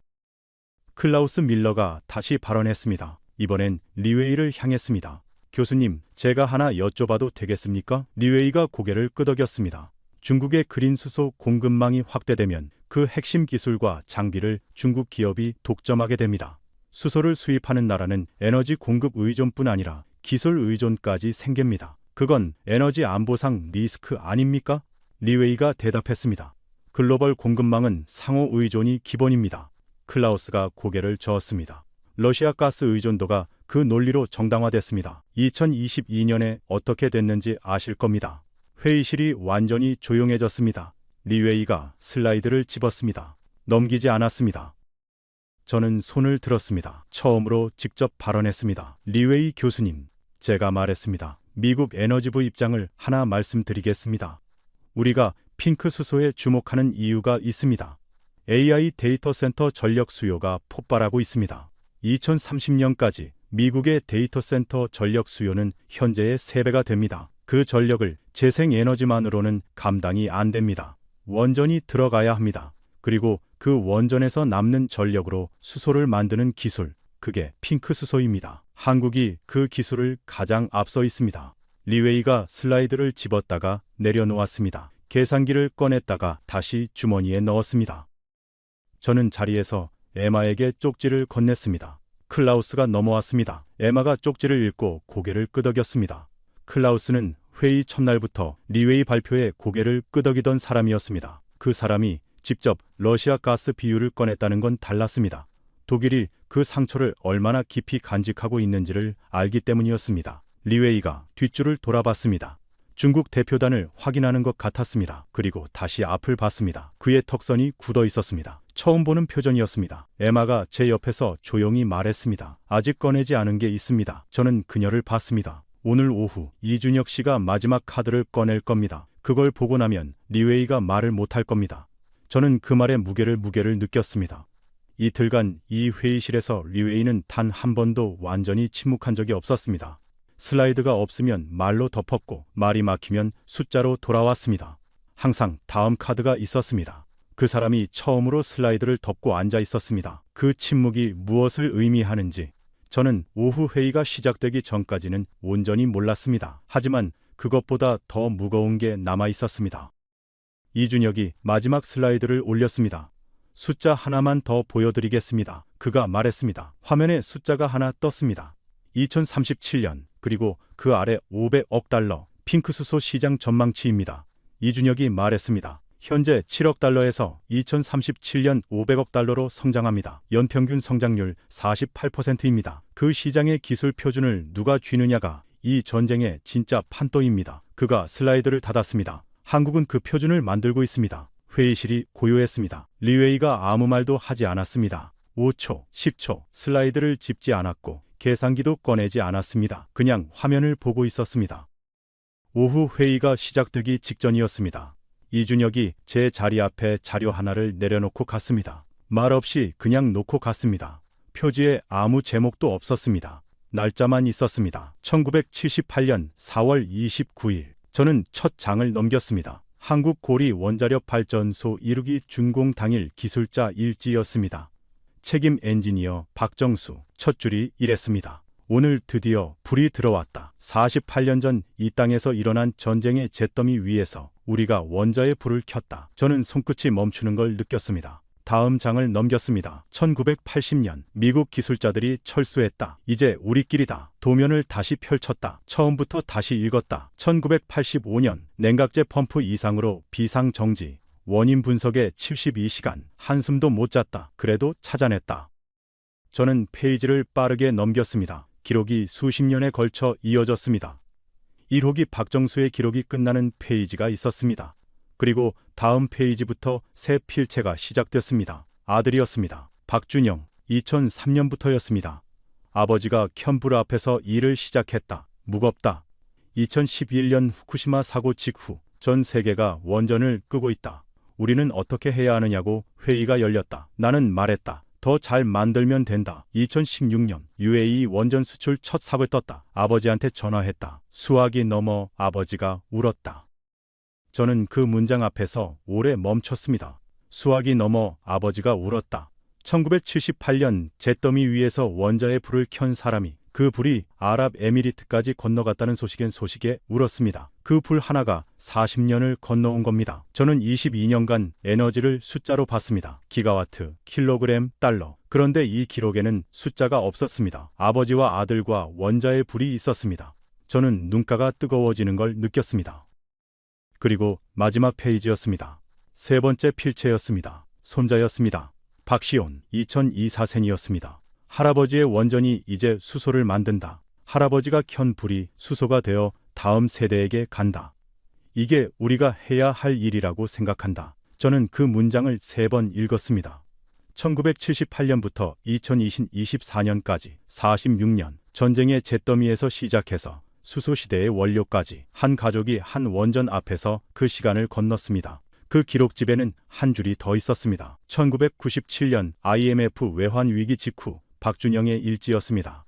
클라우스 밀러가 다시 발언했습니다. 이번엔 리웨이를 향했습니다. 교수님, 제가 하나 여쭤봐도 되겠습니까? 리웨이가 고개를 끄덕였습니다. 중국의 그린 수소 공급망이 확대되면 그 핵심 기술과 장비를 중국 기업이 독점하게 됩니다. 수소를 수입하는 나라는 에너지 공급 의존뿐 아니라 기술 의존까지 생깁니다. 그건 에너지 안보상 리스크 아닙니까? 리웨이가 대답했습니다. 글로벌 공급망은 상호 의존이 기본입니다. 클라우스가 고개를 저었습니다. 러시아 가스 의존도가 그 논리로 정당화됐습니다. 2022년에 어떻게 됐는지 아실 겁니다. 회의실이 완전히 조용해졌습니다. 리웨이가 슬라이드를 집었습니다. 넘기지 않았습니다. 저는 손을 들었습니다. 처음으로 직접 발언했습니다. 리웨이 교수님, 제가 말했습니다. 미국 에너지부 입장을 하나 말씀드리겠습니다. 우리가 핑크 수소에 주목하는 이유가 있습니다. AI 데이터 센터 전력 수요가 폭발하고 있습니다. 2030년까지 미국의 데이터 센터 전력 수요는 현재의 3배가 됩니다. 그 전력을 재생에너지만으로는 감당이 안 됩니다. 원전이 들어가야 합니다. 그리고 그 원전에서 남는 전력으로 수소를 만드는 기술, 그게 핑크 수소입니다. 한국이 그 기술을 가장 앞서 있습니다. 리웨이가 슬라이드를 집었다가 내려놓았습니다. 계산기를 꺼냈다가 다시 주머니에 넣었습니다. 저는 자리에서 에마에게 쪽지를 건넸습니다. 클라우스가 넘어왔습니다. 에마가 쪽지를 읽고 고개를 끄덕였습니다. 클라우스는 회의 첫날부터 리웨이 발표에 고개를 끄덕이던 사람이었습니다. 그 사람이 직접 러시아 가스 비율을 꺼냈다는 건 달랐습니다. 독일이 그 상처를 얼마나 깊이 간직하고 있는지를 알기 때문이었습니다. 리웨이가 뒷줄을 돌아봤습니다. 중국 대표단을 확인하는 것 같았습니다. 그리고 다시 앞을 봤습니다. 그의 턱선이 굳어 있었습니다. 처음 보는 표정이었습니다. 에마가 제 옆에서 조용히 말했습니다. 아직 꺼내지 않은 게 있습니다. 저는 그녀를 봤습니다. 오늘 오후 이준혁 씨가 마지막 카드를 꺼낼 겁니다. 그걸 보고 나면 리웨이가 말을 못할 겁니다. 저는 그 말의 무게를 느꼈습니다. 이틀간 이 회의실에서 리웨이는 단 한 번도 완전히 침묵한 적이 없었습니다. 슬라이드가 없으면 말로 덮었고 말이 막히면 숫자로 돌아왔습니다. 항상 다음 카드가 있었습니다. 그 사람이 처음으로 슬라이드를 덮고 앉아 있었습니다. 그 침묵이 무엇을 의미하는지 저는 오후 회의가 시작되기 전까지는 온전히 몰랐습니다. 하지만 그것보다 더 무거운 게 남아 있었습니다. 이준혁이 마지막 슬라이드를 올렸습니다. 숫자 하나만 더 보여드리겠습니다. 그가 말했습니다. 화면에 숫자가 하나 떴습니다. 2037년 그리고 그 아래 500억 달러 핑크수소 시장 전망치입니다. 이준혁이 말했습니다. 현재 7억 달러에서 2037년 500억 달러로 성장합니다. 연평균 성장률 48%입니다. 그 시장의 기술 표준을 누가 쥐느냐가 이 전쟁의 진짜 판도입니다. 그가 슬라이드를 닫았습니다. 한국은 그 표준을 만들고 있습니다. 회의실이 고요했습니다. 리웨이가 아무 말도 하지 않았습니다. 5초, 10초 슬라이드를 짚지 않았고 계산기도 꺼내지 않았습니다. 그냥 화면을 보고 있었습니다. 오후 회의가 시작되기 직전이었습니다. 이준혁이 제 자리 앞에 자료 하나를 내려놓고 갔습니다. 말없이 그냥 놓고 갔습니다. 표지에 아무 제목도 없었습니다. 날짜만 있었습니다. 1978년 4월 29일. 저는 첫 장을 넘겼습니다. 한국 고리 원자력 발전소 이루기 준공 당일 기술자 일지였습니다. 책임 엔지니어 박정수. 첫 줄이 이랬습니다. 오늘 드디어 불이 들어왔다. 48년 전 이 땅에서 일어난 전쟁의 잿더미 위에서 우리가 원자의 불을 켰다. 저는 손끝이 멈추는 걸 느꼈습니다. 다음 장을 넘겼습니다. 1980년 미국 기술자들이 철수했다. 이제 우리끼리다. 도면을 다시 펼쳤다. 처음부터 다시 읽었다. 1985년 냉각제 펌프 이상으로 비상 정지. 원인 분석에 72시간. 한숨도 못 잤다. 그래도 찾아냈다. 저는 페이지를 빠르게 넘겼습니다. 기록이 수십 년에 걸쳐 이어졌습니다. 1호기 박정수의 기록이 끝나는 페이지가 있었습니다. 그리고 다음 페이지부터 새 필체가 시작됐습니다. 아들이었습니다. 박준영, 2003년부터였습니다. 아버지가 켠불 앞에서 일을 시작했다. 무겁다. 2011년 후쿠시마 사고 직후 전 세계가 원전을 끄고 있다. 우리는 어떻게 해야 하느냐고 회의가 열렸다. 나는 말했다. 더 잘 만들면 된다. 2016년 UAE 원전 수출 첫 삽을 떴다. 아버지한테 전화했다. 수화기 넘어 아버지가 울었다. 저는 그 문장 앞에서 오래 멈췄습니다. 수화기 넘어 아버지가 울었다. 1978년 잿더미 위에서 원자의 불을 켠 사람이 그 불이 아랍에미리트까지 건너갔다는 소식에 울었습니다. 그 불 하나가 40년을 건너온 겁니다. 저는 22년간 에너지를 숫자로 봤습니다. 기가와트, 킬로그램, 달러. 그런데 이 기록에는 숫자가 없었습니다. 아버지와 아들과 원자의 불이 있었습니다. 저는 눈가가 뜨거워지는 걸 느꼈습니다. 그리고 마지막 페이지였습니다. 세 번째 필체였습니다. 손자였습니다. 박시온, 2024생이었습니다. 할아버지의 원전이 이제 수소를 만든다. 할아버지가 켠 불이 수소가 되어 다음 세대에게 간다. 이게 우리가 해야 할 일이라고 생각한다. 저는 그 문장을 3번 읽었습니다. 1978년부터 2024년까지 46년, 전쟁의 잿더미에서 시작해서 수소시대의 원료까지 한 가족이 한 원전 앞에서 그 시간을 건넜습니다. 그 기록집에는 한 줄이 더 있었습니다. 1997년 IMF 외환위기 직후 박준영의 일지였습니다.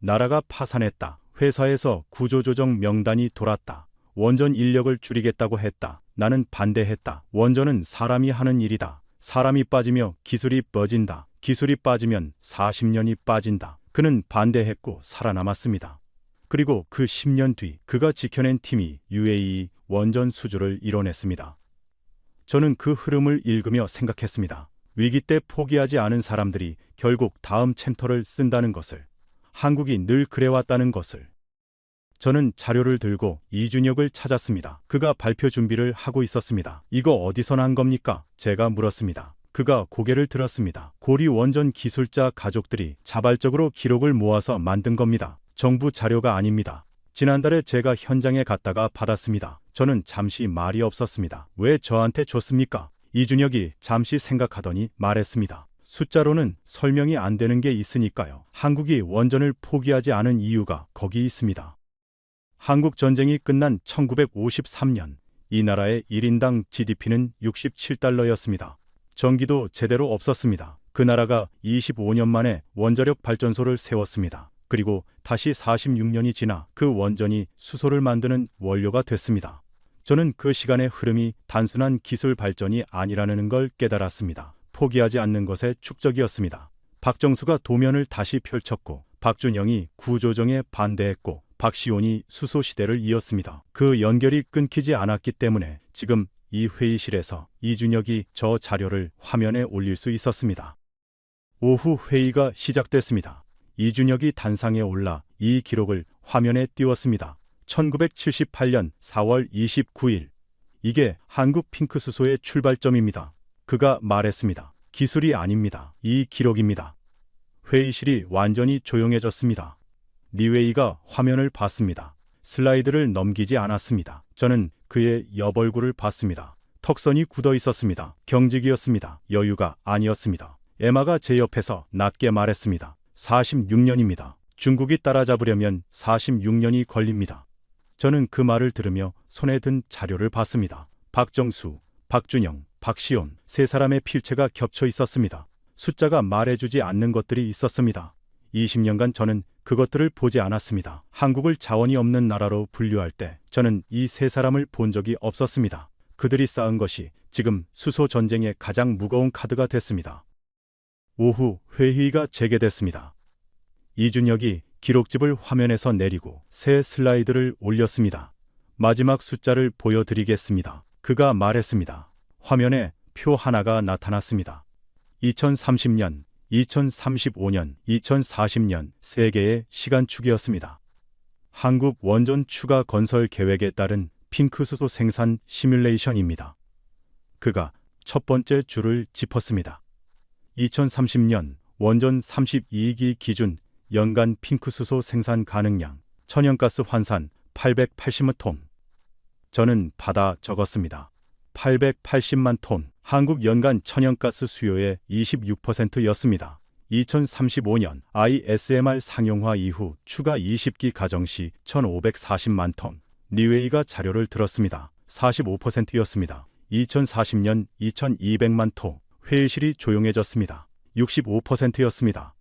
나라가 파산했다. 회사에서 구조조정 명단이 돌았다. 원전 인력을 줄이겠다고 했다. 나는 반대했다. 원전은 사람이 하는 일이다. 사람이 빠지며 기술이 빠진다. 기술이 빠지면 40년이 빠진다. 그는 반대했고 살아남았습니다. 그리고 그 10년 뒤 그가 지켜낸 팀이 UAE 원전 수주를 이뤄냈습니다. 저는 그 흐름을 읽으며 생각했습니다. 위기 때 포기하지 않은 사람들이 결국 다음 챕터를 쓴다는 것을, 한국이 늘 그래왔다는 것을. 저는 자료를 들고 이준혁을 찾았습니다. 그가 발표 준비를 하고 있었습니다. 이거 어디서 난 겁니까? 제가 물었습니다. 그가 고개를 들었습니다. 고리 원전 기술자 가족들이 자발적으로 기록을 모아서 만든 겁니다. 정부 자료가 아닙니다. 지난달에 제가 현장에 갔다가 받았습니다. 저는 잠시 말이 없었습니다. 왜 저한테 줬습니까? 이준혁이 잠시 생각하더니 말했습니다. 숫자로는 설명이 안 되는 게 있으니까요. 한국이 원전을 포기하지 않은 이유가 거기 있습니다. 한국 전쟁이 끝난 1953년 이 나라의 1인당 GDP는 67달러였습니다. 전기도 제대로 없었습니다. 그 나라가 25년 만에 원자력 발전소를 세웠습니다. 그리고 다시 46년이 지나 그 원전이 수소를 만드는 원료가 됐습니다. 저는 그 시간의 흐름이 단순한 기술 발전이 아니라는 걸 깨달았습니다. 포기하지 않는 것의 축적이었습니다. 박정수가 도면을 다시 펼쳤고 박준영이 구조정에 반대했고 박시온이 수소시대를 이었습니다. 그 연결이 끊기지 않았기 때문에 지금 이 회의실에서 이준혁이 저 자료를 화면에 올릴 수 있었습니다. 오후 회의가 시작됐습니다. 이준혁이 단상에 올라 이 기록을 화면에 띄웠습니다. 1978년 4월 29일. 이게 한국 핑크수소의 출발점입니다. 그가 말했습니다. 기술이 아닙니다. 이 기록입니다. 회의실이 완전히 조용해졌습니다. 리웨이가 화면을 봤습니다. 슬라이드를 넘기지 않았습니다. 저는 그의 옆얼굴을 봤습니다. 턱선이 굳어 있었습니다. 경직이었습니다. 여유가 아니었습니다. 에마가 제 옆에서 낮게 말했습니다. 46년입니다. 중국이 따라잡으려면 46년이 걸립니다. 저는 그 말을 들으며 손에 든 자료를 봤습니다. 박정수, 박준영, 박시온 세 사람의 필체가 겹쳐 있었습니다. 숫자가 말해주지 않는 것들이 있었습니다. 20년간 저는 그것들을 보지 않았습니다. 한국을 자원이 없는 나라로 분류할 때 저는 이 세 사람을 본 적이 없었습니다. 그들이 쌓은 것이 지금 수소 전쟁의 가장 무거운 카드가 됐습니다. 오후 회의가 재개됐습니다. 이준혁이 기록집을 화면에서 내리고 새 슬라이드를 올렸습니다. 마지막 숫자를 보여드리겠습니다. 그가 말했습니다. 화면에 표 하나가 나타났습니다. 2030년, 2035년, 2040년 세 개의 시간축이었습니다. 한국 원전 추가 건설 계획에 따른 핑크수소 생산 시뮬레이션입니다. 그가 첫 번째 줄을 짚었습니다. 2030년 원전 32기 기준 연간 핑크수소 생산 가능량, 천연가스 환산 880만 톤. 저는 받아 적었습니다. 880만 톤. 한국 연간 천연가스 수요의 26%였습니다. 2035년 ISMR 상용화 이후 추가 20기 가정 시 1540만 톤. 리웨이가 자료를 들었습니다. 45%였습니다. 2040년 2200만 톤. 회의실이 조용해졌습니다. 65%였습니다.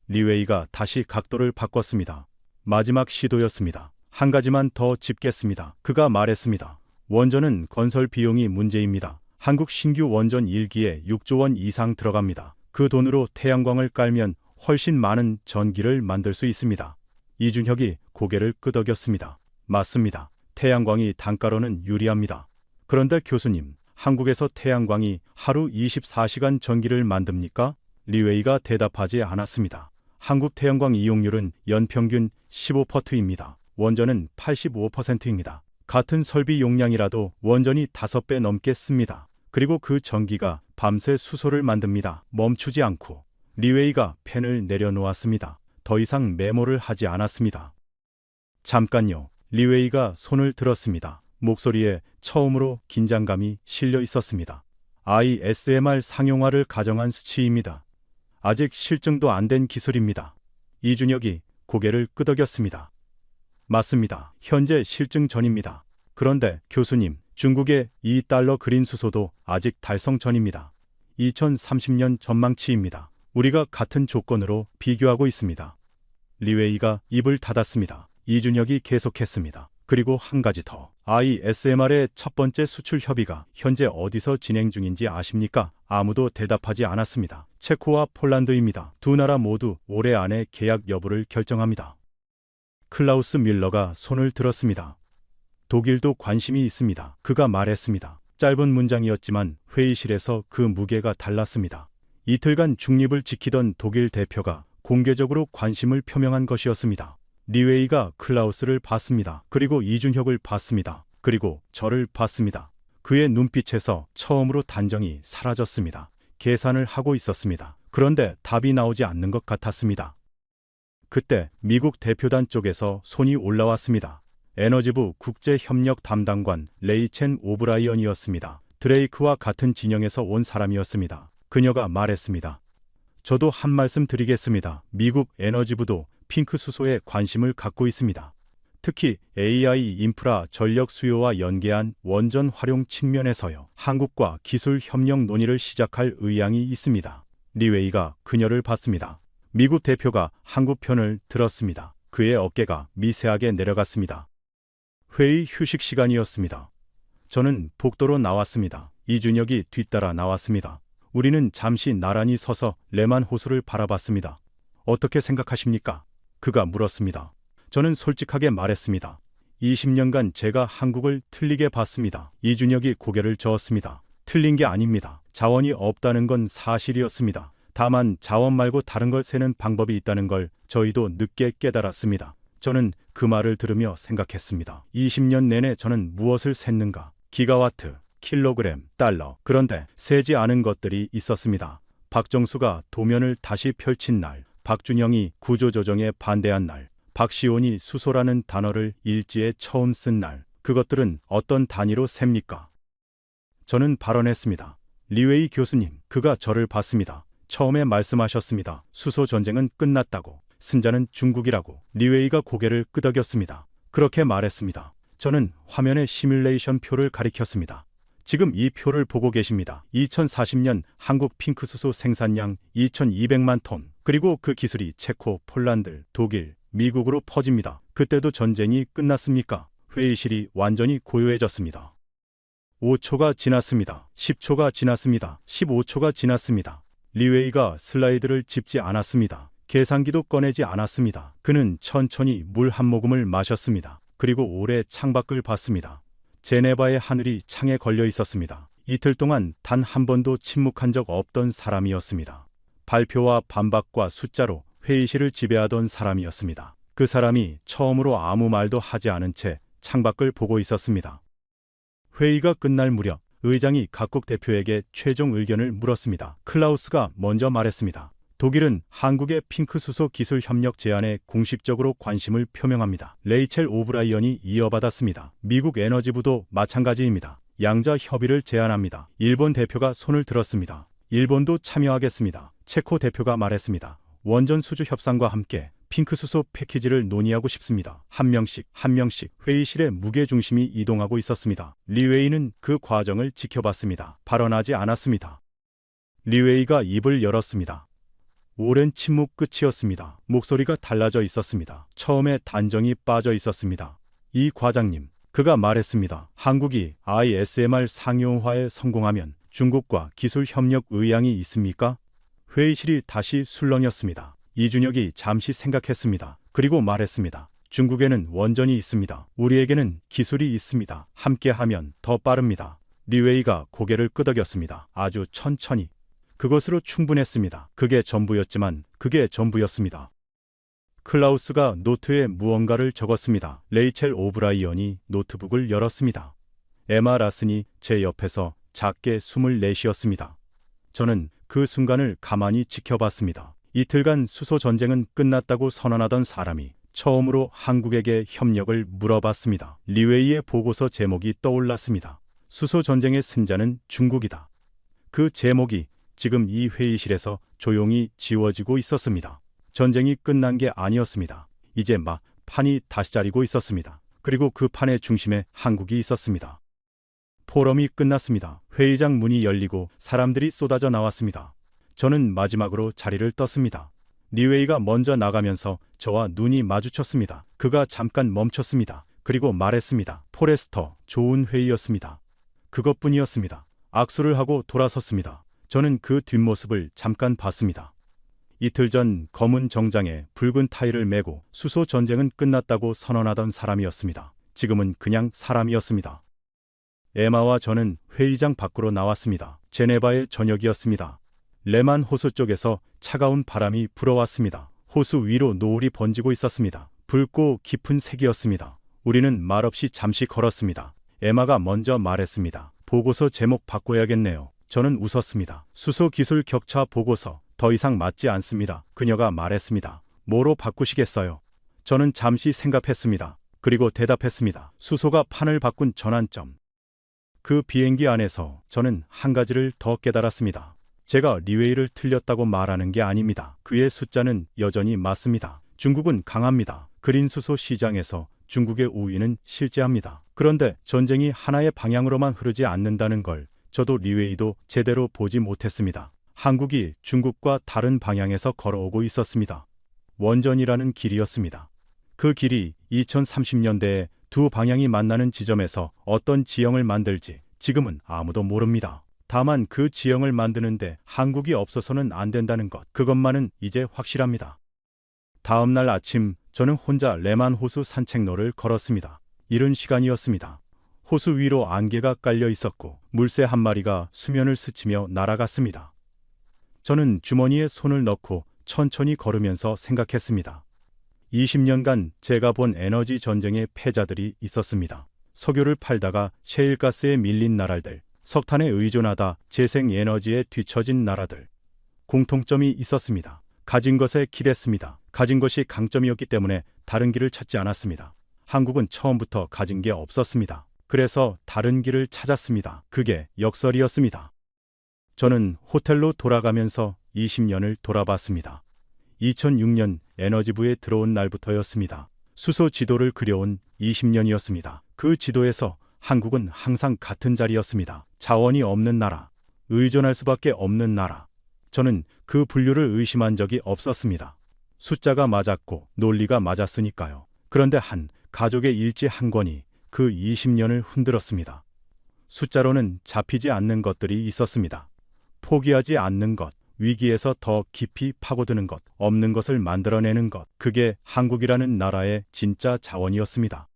리웨이가 다시 각도를 바꿨습니다. 마지막 시도였습니다. 한 가지만 더 짚겠습니다. 그가 말했습니다. 원전은 건설 비용이 문제입니다. 한국 신규 원전 1기에 6조 원 이상 들어갑니다. 그 돈으로 태양광을 깔면 훨씬 많은 전기를 만들 수 있습니다. 이준혁이 고개를 끄덕였습니다. 맞습니다. 태양광이 단가로는 유리합니다. 그런데 교수님, 한국에서 태양광이 하루 24시간 전기를 만듭니까? 리웨이가 대답하지 않았습니다. 한국 태양광 이용률은 연평균 15%입니다. 원전은 85%입니다. 같은 설비 용량이라도 원전이 5배 넘게 씁니다. 그리고 그 전기가 밤새 수소를 만듭니다. 멈추지 않고. 리웨이가 펜을 내려놓았습니다. 더 이상 메모를 하지 않았습니다. 잠깐요. 리웨이가 손을 들었습니다. 목소리에 처음으로 긴장감이 실려 있었습니다. ISMR 상용화를 가정한 수치입니다. 아직 실증도 안 된 기술입니다. 이준혁이 고개를 끄덕였습니다. 맞습니다. 현재 실증 전입니다. 그런데 교수님, 중국의 $2 그린 수소도 아직 달성 전입니다. 2030년 전망치입니다. 우리가 같은 조건으로 비교하고 있습니다. 리웨이가 입을 닫았습니다. 이준혁이 계속했습니다. 그리고 한 가지 더. ISMR의 첫 번째 수출 협의가 현재 어디서 진행 중인지 아십니까? 아무도 대답하지 않았습니다. 체코와 폴란드입니다. 두 나라 모두 올해 안에 계약 여부를 결정합니다. 클라우스 밀러가 손을 들었습니다. 독일도 관심이 있습니다. 그가 말했습니다. 짧은 문장이었지만 회의실에서 그 무게가 달랐습니다. 이틀간 중립을 지키던 독일 대표가 공개적으로 관심을 표명한 것이었습니다. 리웨이가 클라우스를 봤습니다. 그리고 이준혁을 봤습니다. 그리고 저를 봤습니다. 그의 눈빛에서 처음으로 단정이 사라졌습니다. 계산을 하고 있었습니다. 그런데 답이 나오지 않는 것 같았습니다. 그때 미국 대표단 쪽에서 손이 올라왔습니다. 에너지부 국제협력 담당관 레이첸 오브라이언이었습니다. 드레이크와 같은 진영에서 온 사람이었습니다. 그녀가 말했습니다. 저도 한 말씀 드리겠습니다. 미국 에너지부도 핑크 수소에 관심을 갖고 있습니다. 특히 AI 인프라 전력 수요와 연계한 원전 활용 측면에서요. 한국과 기술 협력 논의를 시작할 의향이 있습니다. 리웨이가 그녀를 봤습니다. 미국 대표가 한국 편을 들었습니다. 그의 어깨가 미세하게 내려갔습니다. 회의 휴식 시간이었습니다. 저는 복도로 나왔습니다. 이준혁이 뒤따라 나왔습니다. 우리는 잠시 나란히 서서 레만 호수를 바라봤습니다. 어떻게 생각하십니까? 그가 물었습니다. 저는 솔직하게 말했습니다. 20년간 제가 한국을 틀리게 봤습니다. 이준혁이 고개를 저었습니다. 틀린 게 아닙니다. 자원이 없다는 건 사실이었습니다. 다만 자원 말고 다른 걸 세는 방법이 있다는 걸 저희도 늦게 깨달았습니다. 저는 그 말을 들으며 생각했습니다. 20년 내내 저는 무엇을 셌는가? 기가와트, 킬로그램, 달러. 그런데 세지 않은 것들이 있었습니다. 박정수가 도면을 다시 펼친 날, 박준영이 구조조정에 반대한 날, 박시온이 수소라는 단어를 일지에 처음 쓴 날, 그것들은 어떤 단위로 셉니까? 저는 발언했습니다. 리웨이 교수님, 그가 저를 봤습니다. 처음에 말씀하셨습니다. 수소 전쟁은 끝났다고. 승자는 중국이라고. 리웨이가 고개를 끄덕였습니다. 그렇게 말했습니다. 저는 화면에 시뮬레이션 표를 가리켰습니다. 지금 이 표를 보고 계십니다. 2040년 한국 핑크수소 생산량 2200만 톤. 그리고 그 기술이 체코, 폴란드, 독일, 미국으로 퍼집니다. 그때도 전쟁이 끝났습니까? 회의실이 완전히 고요해졌습니다. 5초가 지났습니다. 10초가 지났습니다. 15초가 지났습니다. 리웨이가 슬라이드를 짚지 않았습니다. 계산기도 꺼내지 않았습니다. 그는 천천히 물 한 모금을 마셨습니다. 그리고 오래 창밖을 봤습니다. 제네바의 하늘이 창에 걸려 있었습니다. 이틀 동안 단 한 번도 침묵한 적 없던 사람이었습니다. 발표와 반박과 숫자로 회의실을 지배하던 사람이었습니다. 그 사람이 처음으로 아무 말도 하지 않은 채 창밖을 보고 있었습니다. 회의가 끝날 무렵 의장이 각국 대표에게 최종 의견을 물었습니다. 클라우스가 먼저 말했습니다. 독일은 한국의 핑크수소 기술 협력 제안에 공식적으로 관심을 표명합니다. 레이첼 오브라이언이 이어받았습니다. 미국 에너지부도 마찬가지입니다. 양자 협의를 제안합니다. 일본 대표가 손을 들었습니다. 일본도 참여하겠습니다. 체코 대표가 말했습니다. 원전 수주 협상과 함께 핑크수소 패키지를 논의하고 싶습니다. 한 명씩 회의실의 무게중심이 이동하고 있었습니다. 리웨이는 그 과정을 지켜봤습니다. 발언하지 않았습니다. 리웨이가 입을 열었습니다. 오랜 침묵 끝이었습니다. 목소리가 달라져 있었습니다. 처음에 단정이 빠져 있었습니다. 이 과장님, 그가 말했습니다. 한국이 ISMR 상용화에 성공하면 중국과 기술 협력 의향이 있습니까? 회의실이 다시 술렁였습니다. 이준혁이 잠시 생각했습니다. 그리고 말했습니다. 중국에는 원전이 있습니다. 우리에게는 기술이 있습니다. 함께하면 더 빠릅니다. 리웨이가 고개를 끄덕였습니다. 아주 천천히. 그것으로 충분했습니다. 그게 전부였지만 그게 전부였습니다. 클라우스가 노트에 무언가를 적었습니다. 레이첼 오브라이언이 노트북을 열었습니다. 에마 라슨이 제 옆에서 작게 숨을 내쉬었습니다. 저는 그 순간을 가만히 지켜봤습니다. 이틀간 수소 전쟁은 끝났다고 선언하던 사람이 처음으로 한국에게 협력을 물어봤습니다. 리웨이의 보고서 제목이 떠올랐습니다. 수소 전쟁의 승자는 중국이다. 그 제목이 지금 이 회의실에서 조용히 지워지고 있었습니다. 전쟁이 끝난 게 아니었습니다. 이제 막 판이 다시 짜리고 있었습니다. 그리고 그 판의 중심에 한국이 있었습니다. 포럼이 끝났습니다. 회의장 문이 열리고 사람들이 쏟아져 나왔습니다. 저는 마지막으로 자리를 떴습니다. 리웨이가 먼저 나가면서 저와 눈이 마주쳤습니다. 그가 잠깐 멈췄습니다. 그리고 말했습니다. 포레스터, 좋은 회의였습니다. 그것뿐이었습니다. 악수를 하고 돌아섰습니다. 저는 그 뒷모습을 잠깐 봤습니다. 이틀 전 검은 정장에 붉은 타이를 메고 수소 전쟁은 끝났다고 선언하던 사람이었습니다. 지금은 그냥 사람이었습니다. 에마와 저는 회의장 밖으로 나왔습니다. 제네바의 저녁이었습니다. 레만 호수 쪽에서 차가운 바람이 불어왔습니다. 호수 위로 노을이 번지고 있었습니다. 붉고 깊은 색이었습니다. 우리는 말없이 잠시 걸었습니다. 에마가 먼저 말했습니다. 보고서 제목 바꿔야겠네요. 저는 웃었습니다. 수소 기술 격차 보고서 더 이상 맞지 않습니다. 그녀가 말했습니다. 뭐로 바꾸시겠어요? 저는 잠시 생각했습니다. 그리고 대답했습니다. 수소가 판을 바꾼 전환점. 그 비행기 안에서 저는 한 가지를 더 깨달았습니다. 제가 리웨이를 틀렸다고 말하는 게 아닙니다. 그의 숫자는 여전히 맞습니다. 중국은 강합니다. 그린 수소 시장에서 중국의 우위는 실제합니다. 그런데 전쟁이 하나의 방향으로만 흐르지 않는다는 걸 저도 리웨이도 제대로 보지 못했습니다. 한국이 중국과 다른 방향에서 걸어오고 있었습니다. 원전이라는 길이었습니다. 그 길이 2030년대에 두 방향이 만나는 지점에서 어떤 지형을 만들지 지금은 아무도 모릅니다. 다만 그 지형을 만드는데 한국이 없어서는 안 된다는 것, 그것만은 이제 확실합니다. 다음 날 아침 저는 혼자 레만 호수 산책로를 걸었습니다. 이른 시간이었습니다. 호수 위로 안개가 깔려 있었고 물새 한 마리가 수면을 스치며 날아갔습니다. 저는 주머니에 손을 넣고 천천히 걸으면서 생각했습니다. 20년간 제가 본 에너지 전쟁의 패자들이 있었습니다. 석유를 팔다가 셰일가스에 밀린 나라들, 석탄에 의존하다 재생에너지에 뒤처진 나라들. 공통점이 있었습니다. 가진 것에 기댔습니다. 가진 것이 강점이었기 때문에 다른 길을 찾지 않았습니다. 한국은 처음부터 가진 게 없었습니다. 그래서 다른 길을 찾았습니다. 그게 역설이었습니다. 저는 호텔로 돌아가면서 20년을 돌아봤습니다. 2006년 에너지부에 들어온 날부터였습니다. 수소 지도를 그려온 20년이었습니다. 그 지도에서 한국은 항상 같은 자리였습니다. 자원이 없는 나라, 의존할 수밖에 없는 나라. 저는 그 분류를 의심한 적이 없었습니다. 숫자가 맞았고 논리가 맞았으니까요. 그런데 한 가족의 일지 한 권이 그 20년을 흔들었습니다. 숫자로는 잡히지 않는 것들이 있었습니다. 포기하지 않는 것, 위기에서 더 깊이 파고드는 것, 없는 것을 만들어내는 것, 그게 한국이라는 나라의 진짜 자원이었습니다.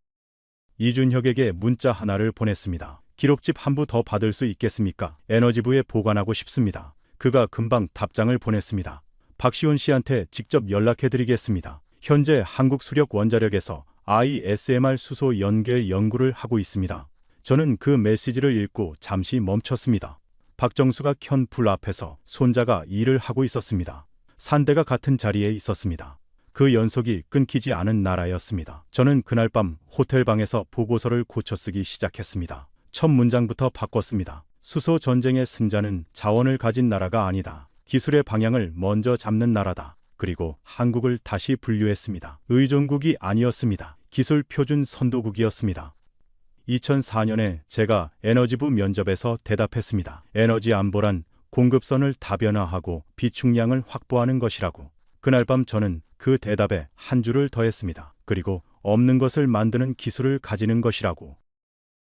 이준혁에게 문자 하나를 보냈습니다. 기록집 한 부 더 받을 수 있겠습니까? 에너지부에 보관하고 싶습니다. 그가 금방 답장을 보냈습니다. 박시온 씨한테 직접 연락해드리겠습니다. 현재 한국수력원자력에서 ISMR 수소 연계 연구를 하고 있습니다. 저는 그 메시지를 읽고 잠시 멈췄습니다. 박정수가 켠 불 앞에서 손자가 일을 하고 있었습니다. 산대가 같은 자리에 있었습니다. 그 연속이 끊기지 않은 나라였습니다. 저는 그날 밤 호텔 방에서 보고서를 고쳐 쓰기 시작했습니다. 첫 문장부터 바꿨습니다. 수소 전쟁의 승자는 자원을 가진 나라가 아니다. 기술의 방향을 먼저 잡는 나라다. 그리고 한국을 다시 분류했습니다. 의존국이 아니었습니다. 기술 표준 선도국이었습니다. 2004년에 제가 에너지부 면접에서 대답했습니다. 에너지 안보란 공급선을 다변화하고 비축량을 확보하는 것이라고. 그날 밤 저는 그 대답에 한 줄을 더했습니다. 그리고 없는 것을 만드는 기술을 가지는 것이라고.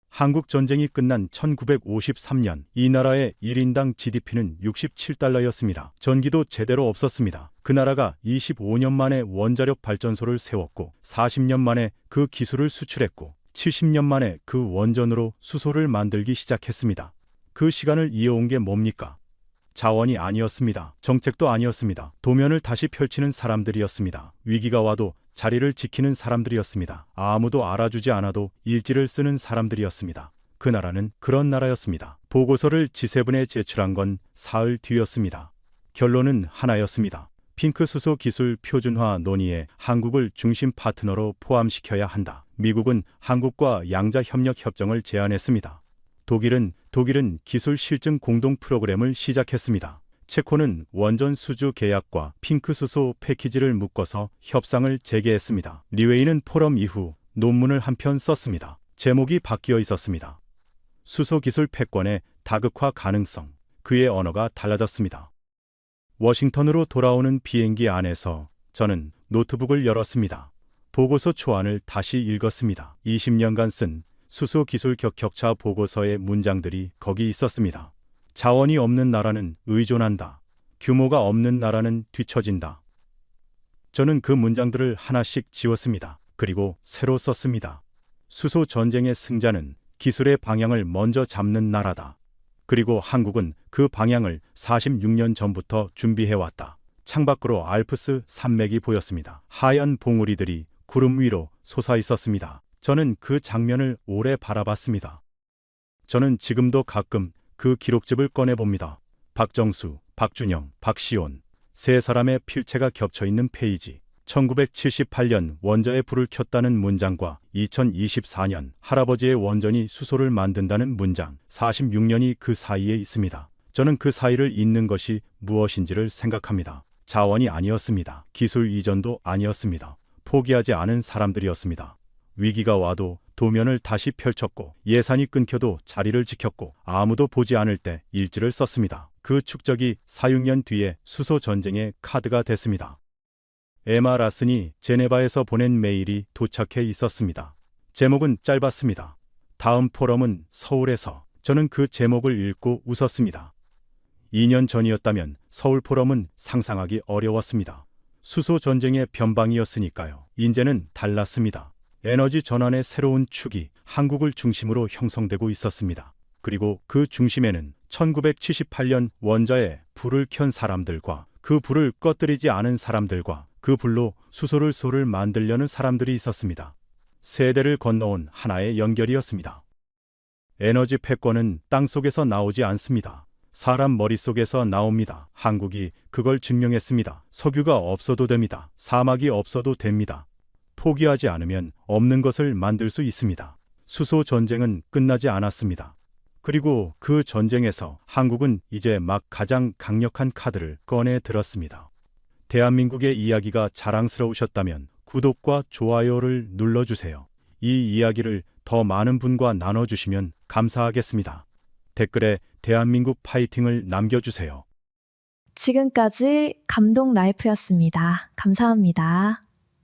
한국 전쟁이 끝난 1953년 이 나라의 1인당 GDP는 67달러였습니다. 전기도 제대로 없었습니다. 그 나라가 25년 만에 원자력 발전소를 세웠고 40년 만에 그 기술을 수출했고 70년 만에 그 원전으로 수소를 만들기 시작했습니다. 그 시간을 이어온 게 뭡니까? 자원이 아니었습니다. 정책도 아니었습니다. 도면을 다시 펼치는 사람들이었습니다. 위기가 와도 자리를 지키는 사람들이었습니다. 아무도 알아주지 않아도 일지를 쓰는 사람들이었습니다. 그 나라는 그런 나라였습니다. 보고서를 G7에 제출한 건 사흘 뒤였습니다. 결론은 하나였습니다. 핑크수소 기술 표준화 논의에 한국을 중심 파트너로 포함시켜야 한다. 미국은 한국과 양자 협력 협정을 제안했습니다. 독일은 기술 실증 공동 프로그램을 시작했습니다. 체코는 원전 수주 계약과 핑크수소 패키지를 묶어서 협상을 재개했습니다. 리웨이는 포럼 이후 논문을 한 편 썼습니다. 제목이 바뀌어 있었습니다. 수소 기술 패권의 다극화 가능성. 그의 언어가 달라졌습니다. 워싱턴으로 돌아오는 비행기 안에서 저는 노트북을 열었습니다. 보고서 초안을 다시 읽었습니다. 20년간 쓴 수소 기술 격차 보고서의 문장들이 거기 있었습니다. 자원이 없는 나라는 의존한다. 규모가 없는 나라는 뒤처진다. 저는 그 문장들을 하나씩 지웠습니다. 그리고 새로 썼습니다. 수소 전쟁의 승자는 기술의 방향을 먼저 잡는 나라다. 그리고 한국은 그 방향을 46년 전부터 준비해왔다. 창밖으로 알프스 산맥이 보였습니다. 하얀 봉우리들이 구름 위로 솟아 있었습니다. 저는 그 장면을 오래 바라봤습니다. 저는 지금도 가끔 그 기록집을 꺼내봅니다. 박정수, 박준영, 박시온, 세 사람의 필체가 겹쳐있는 페이지. 1978년 원자에 불을 켰다는 문장과 2024년 할아버지의 원전이 수소를 만든다는 문장. 46년이 그 사이에 있습니다. 저는 그 사이를 잇는 것이 무엇인지를 생각합니다. 자원이 아니었습니다. 기술 이전도 아니었습니다. 포기하지 않은 사람들이었습니다. 위기가 와도 도면을 다시 펼쳤고 예산이 끊겨도 자리를 지켰고 아무도 보지 않을 때 일지를 썼습니다. 그 축적이 4~6년 뒤에 수소 전쟁의 카드가 됐습니다. 에마 라슨이 제네바에서 보낸 메일이 도착해 있었습니다. 제목은 짧았습니다. 다음 포럼은 서울에서. 저는 그 제목을 읽고 웃었습니다. 2년 전이었다면 서울 포럼은 상상하기 어려웠습니다. 수소 전쟁의 변방이었으니까요. 이제는 달랐습니다. 에너지 전환의 새로운 축이 한국을 중심으로 형성되고 있었습니다. 그리고 그 중심에는 1978년 원자에 불을 켠 사람들과 그 불을 꺼뜨리지 않은 사람들과 그 불로 수소를 만들려는 사람들이 있었습니다. 세대를 건너온 하나의 연결이었습니다. 에너지 패권은 땅속에서 나오지 않습니다. 사람 머릿속에서 나옵니다. 한국이 그걸 증명했습니다. 석유가 없어도 됩니다. 사막이 없어도 됩니다. 포기하지 않으면 없는 것을 만들 수 있습니다. 수소 전쟁은 끝나지 않았습니다. 그리고 그 전쟁에서 한국은 이제 막 가장 강력한 카드를 꺼내 들었습니다. 대한민국의 이야기가 자랑스러우셨다면 구독과 좋아요를 눌러주세요. 이 이야기를 더 많은 분과 나눠주시면 감사하겠습니다. 댓글에 대한민국 파이팅을 남겨주세요. 지금까지 감동 라이프였습니다. 감사합니다.